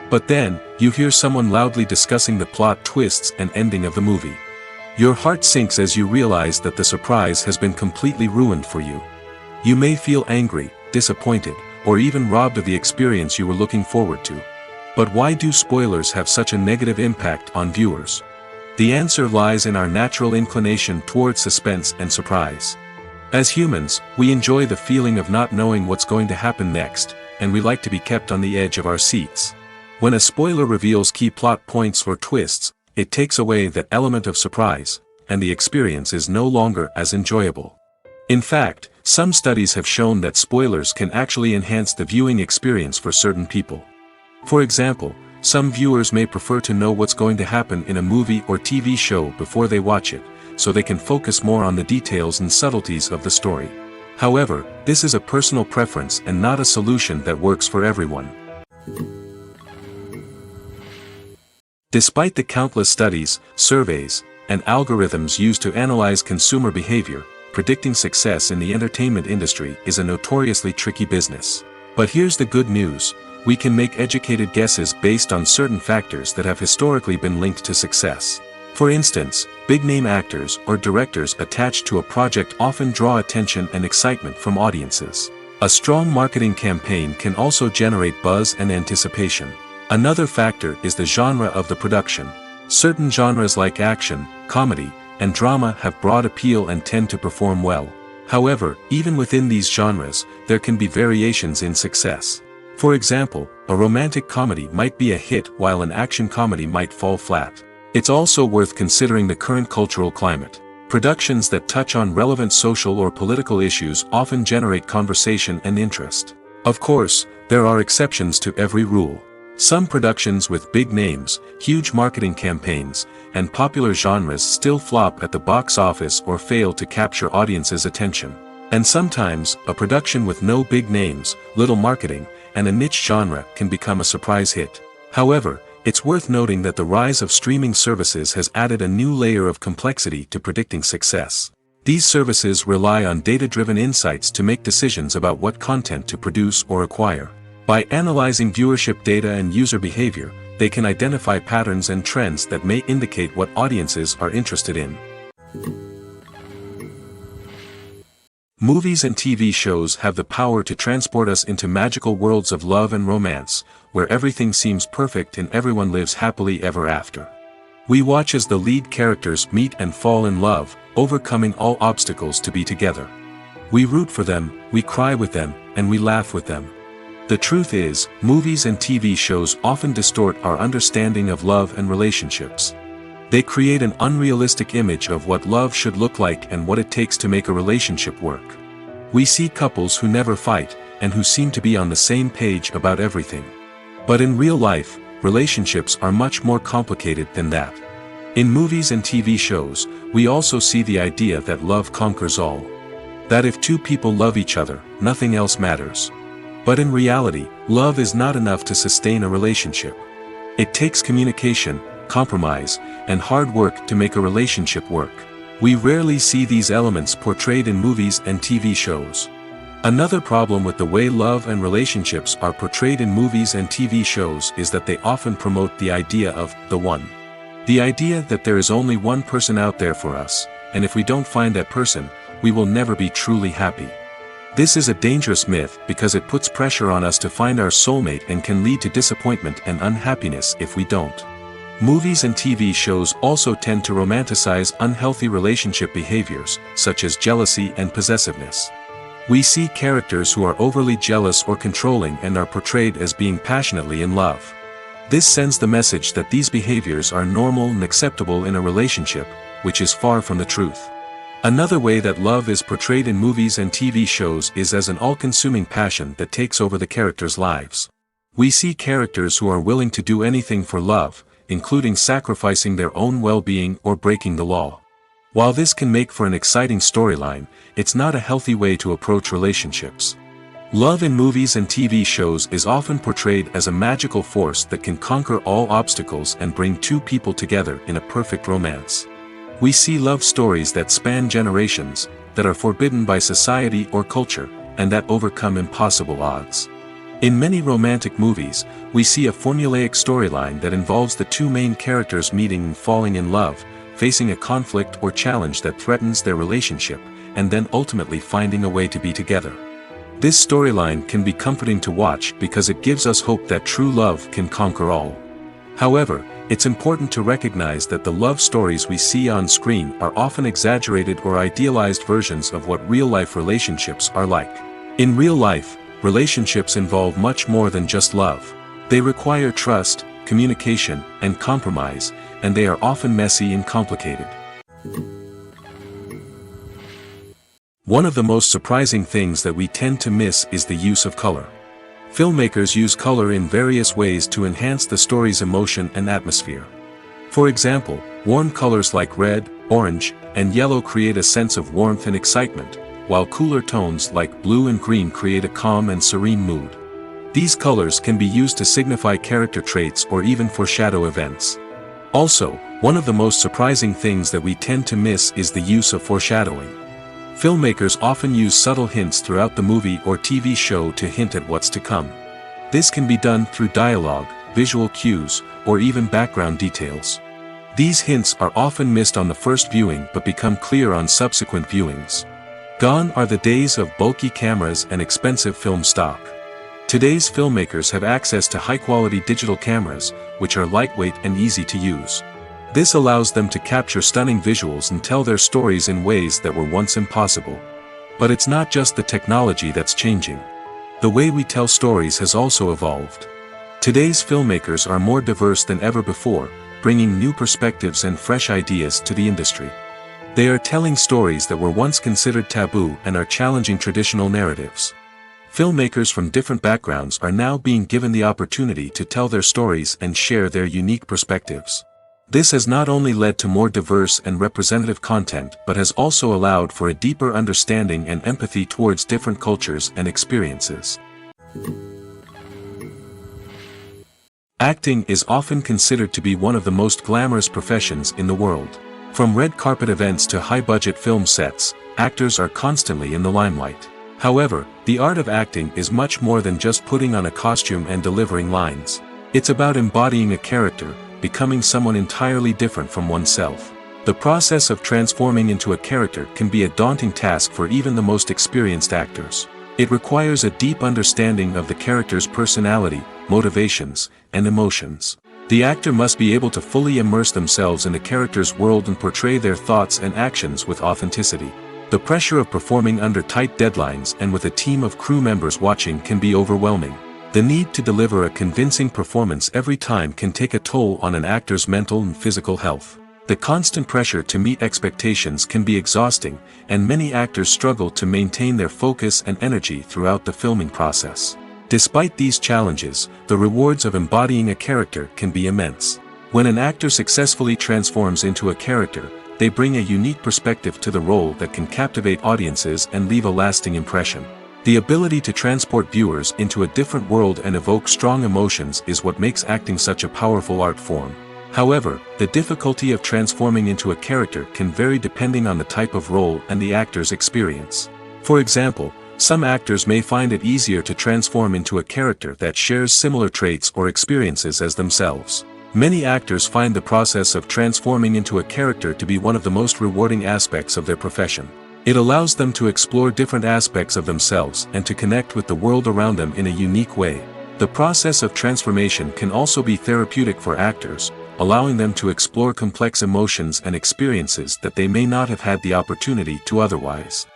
But then, you hear someone loudly discussing the plot twists and ending of the movie. Your heart sinks as you realize that the surprise has been completely ruined for you. You may feel angry, disappointed, or even robbed of the experience you were looking forward to. But why do spoilers have such a negative impact on viewers? The answer lies in our natural inclination toward suspense and surprise. As humans, we enjoy the feeling of not knowing what's going to happen next, and we like to be kept on the edge of our seats. When a spoiler reveals key plot points or twists, it takes away that element of surprise, and the experience is no longer as enjoyable. In fact, some studies have shown that spoilers can actually enhance the viewing experience for certain people. For example, some viewers may prefer to know what's going to happen in a movie or TV show before they watch it, so they can focus more on the details and subtleties of the story. However, this is a personal preference and not a solution that works for everyone. Despite the countless studies, surveys, and algorithms used to analyze consumer behavior, predicting success in the entertainment industry is a notoriously tricky business. But here's the good news: we can make educated guesses based on certain factors that have historically been linked to success. For instance, big-name actors or directors attached to a project often draw attention and excitement from audiences. A strong marketing campaign can also generate buzz and anticipation. Another factor is the genre of the production. Certain genres like action, comedy, and drama have broad appeal and tend to perform well. However, even within these genres, there can be variations in success. For example, a romantic comedy might be a hit while an action comedy might fall flat. It's also worth considering the current cultural climate. Productions that touch on relevant social or political issues often generate conversation and interest. Of course, there are exceptions to every rule. Some productions with big names, huge marketing campaigns, and popular genres still flop at the box office or fail to capture audiences' attention. And sometimes, a production with no big names, little marketing, and a niche genre can become a surprise hit. However, it's worth noting that the rise of streaming services has added a new layer of complexity to predicting success. These services rely on data-driven insights to make decisions about what content to produce or acquire. By analyzing viewership data and user behavior, they can identify patterns and trends that may indicate what audiences are interested in. Movies and TV shows have the power to transport us into magical worlds of love and romance, where everything seems perfect and everyone lives happily ever after. We watch as the lead characters meet and fall in love, overcoming all obstacles to be together. We root for them, we cry with them, and we laugh with them. The truth is, movies and TV shows often distort our understanding of love and relationships. They create an unrealistic image of what love should look like and what it takes to make a relationship work. We see couples who never fight, and who seem to be on the same page about everything. But in real life, relationships are much more complicated than that. In movies and TV shows, we also see the idea that love conquers all. That if two people love each other, nothing else matters. But in reality, love is not enough to sustain a relationship. It takes communication, compromise, and hard work to make a relationship work. We rarely see these elements portrayed in movies and TV shows. Another problem with the way love and relationships are portrayed in movies and TV shows is that they often promote the idea of the one. The idea that there is only one person out there for us, and if we don't find that person, we will never be truly happy. This is a dangerous myth because it puts pressure on us to find our soulmate and can lead to disappointment and unhappiness if we don't. Movies and TV shows also tend to romanticize unhealthy relationship behaviors, such as jealousy and possessiveness. We see characters who are overly jealous or controlling and are portrayed as being passionately in love. This sends the message that these behaviors are normal and acceptable in a relationship, which is far from the truth. Another way that love is portrayed in movies and TV shows is as an all-consuming passion that takes over the characters' lives. We see characters who are willing to do anything for love, including sacrificing their own well-being or breaking the law. While this can make for an exciting storyline, it's not a healthy way to approach relationships. Love in movies and TV shows is often portrayed as a magical force that can conquer all obstacles and bring two people together in a perfect romance. We see love stories that span generations, that are forbidden by society or culture, and that overcome impossible odds. In many romantic movies, we see a formulaic storyline that involves the two main characters meeting and falling in love, facing a conflict or challenge that threatens their relationship, and then ultimately finding a way to be together. This storyline can be comforting to watch because it gives us hope that true love can conquer all. However, it's important to recognize that the love stories we see on screen are often exaggerated or idealized versions of what real-life relationships are like. In real life, relationships involve much more than just love. They require trust, communication, and compromise, and they are often messy and complicated. One of the most surprising things that we tend to miss is the use of color. Filmmakers use color in various ways to enhance the story's emotion and atmosphere. For example, warm colors like red, orange, and yellow create a sense of warmth and excitement, while cooler tones like blue and green create a calm and serene mood. These colors can be used to signify character traits or even foreshadow events. Also, one of the most surprising things that we tend to miss is the use of foreshadowing. Filmmakers often use subtle hints throughout the movie or TV show to hint at what's to come. This can be done through dialogue, visual cues, or even background details. These hints are often missed on the first viewing but become clear on subsequent viewings. Gone are the days of bulky cameras and expensive film stock. Today's filmmakers have access to high-quality digital cameras, which are lightweight and easy to use. This allows them to capture stunning visuals and tell their stories in ways that were once impossible. But it's not just the technology that's changing. The way we tell stories has also evolved. Today's filmmakers are more diverse than ever before, bringing new perspectives and fresh ideas to the industry. They are telling stories that were once considered taboo and are challenging traditional narratives. Filmmakers from different backgrounds are now being given the opportunity to tell their stories and share their unique perspectives. This has not only led to more diverse and representative content but has also allowed for a deeper understanding and empathy towards different cultures and experiences. Acting is often considered to be one of the most glamorous professions in the world. From red carpet events to high-budget film sets, actors are constantly in the limelight. However, the art of acting is much more than just putting on a costume and delivering lines. It's about embodying a character, becoming someone entirely different from oneself. The process of transforming into a character can be a daunting task for even the most experienced actors. It requires a deep understanding of the character's personality, motivations, and emotions. The actor must be able to fully immerse themselves in the character's world and portray their thoughts and actions with authenticity. The pressure of performing under tight deadlines and with a team of crew members watching can be overwhelming. The need to deliver a convincing performance every time can take a toll on an actor's mental and physical health. The constant pressure to meet expectations can be exhausting, and many actors struggle to maintain their focus and energy throughout the filming process. Despite these challenges, the rewards of embodying a character can be immense. When an actor successfully transforms into a character, they bring a unique perspective to the role that can captivate audiences and leave a lasting impression. The ability to transport viewers into a different world and evoke strong emotions is what makes acting such a powerful art form. However, the difficulty of transforming into a character can vary depending on the type of role and the actor's experience. For example, some actors may find it easier to transform into a character that shares similar traits or experiences as themselves. Many actors find the process of transforming into a character to be one of the most rewarding aspects of their profession. It allows them to explore different aspects of themselves and to connect with the world around them in a unique way. The process of transformation can also be therapeutic for actors, allowing them to explore complex emotions and experiences that they may not have had the opportunity to otherwise.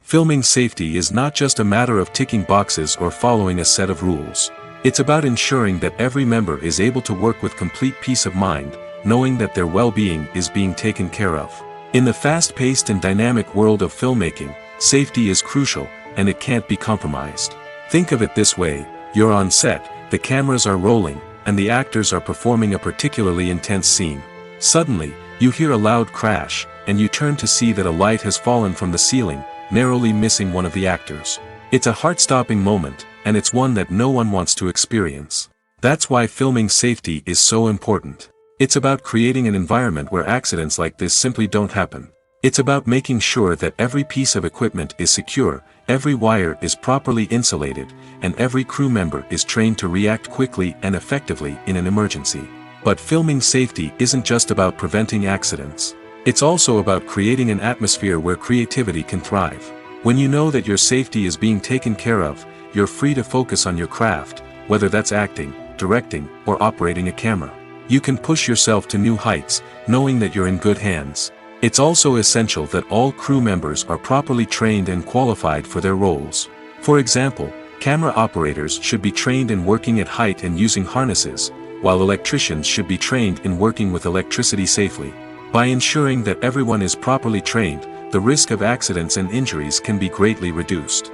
Filming safety is not just a matter of ticking boxes or following a set of rules. It's about ensuring that every member is able to work with complete peace of mind, knowing that their well-being is being taken care of. In the fast-paced and dynamic world of filmmaking, safety is crucial, and it can't be compromised. Think of it this way: you're on set, the cameras are rolling, and the actors are performing a particularly intense scene. Suddenly, you hear a loud crash, and you turn to see that a light has fallen from the ceiling, narrowly missing one of the actors. It's a heart-stopping moment, and it's one that no one wants to experience. That's why filming safety is so important. It's about creating an environment where accidents like this simply don't happen. It's about making sure that every piece of equipment is secure, every wire is properly insulated, and every crew member is trained to react quickly and effectively in an emergency. But filming safety isn't just about preventing accidents. It's also about creating an atmosphere where creativity can thrive. When you know that your safety is being taken care of, you're free to focus on your craft, whether that's acting, directing, or operating a camera. You can push yourself to new heights, knowing that you're in good hands. It's also essential that all crew members are properly trained and qualified for their roles. For example, camera operators should be trained in working at height and using harnesses, while electricians should be trained in working with electricity safely. By ensuring that everyone is properly trained, the risk of accidents and injuries can be greatly reduced.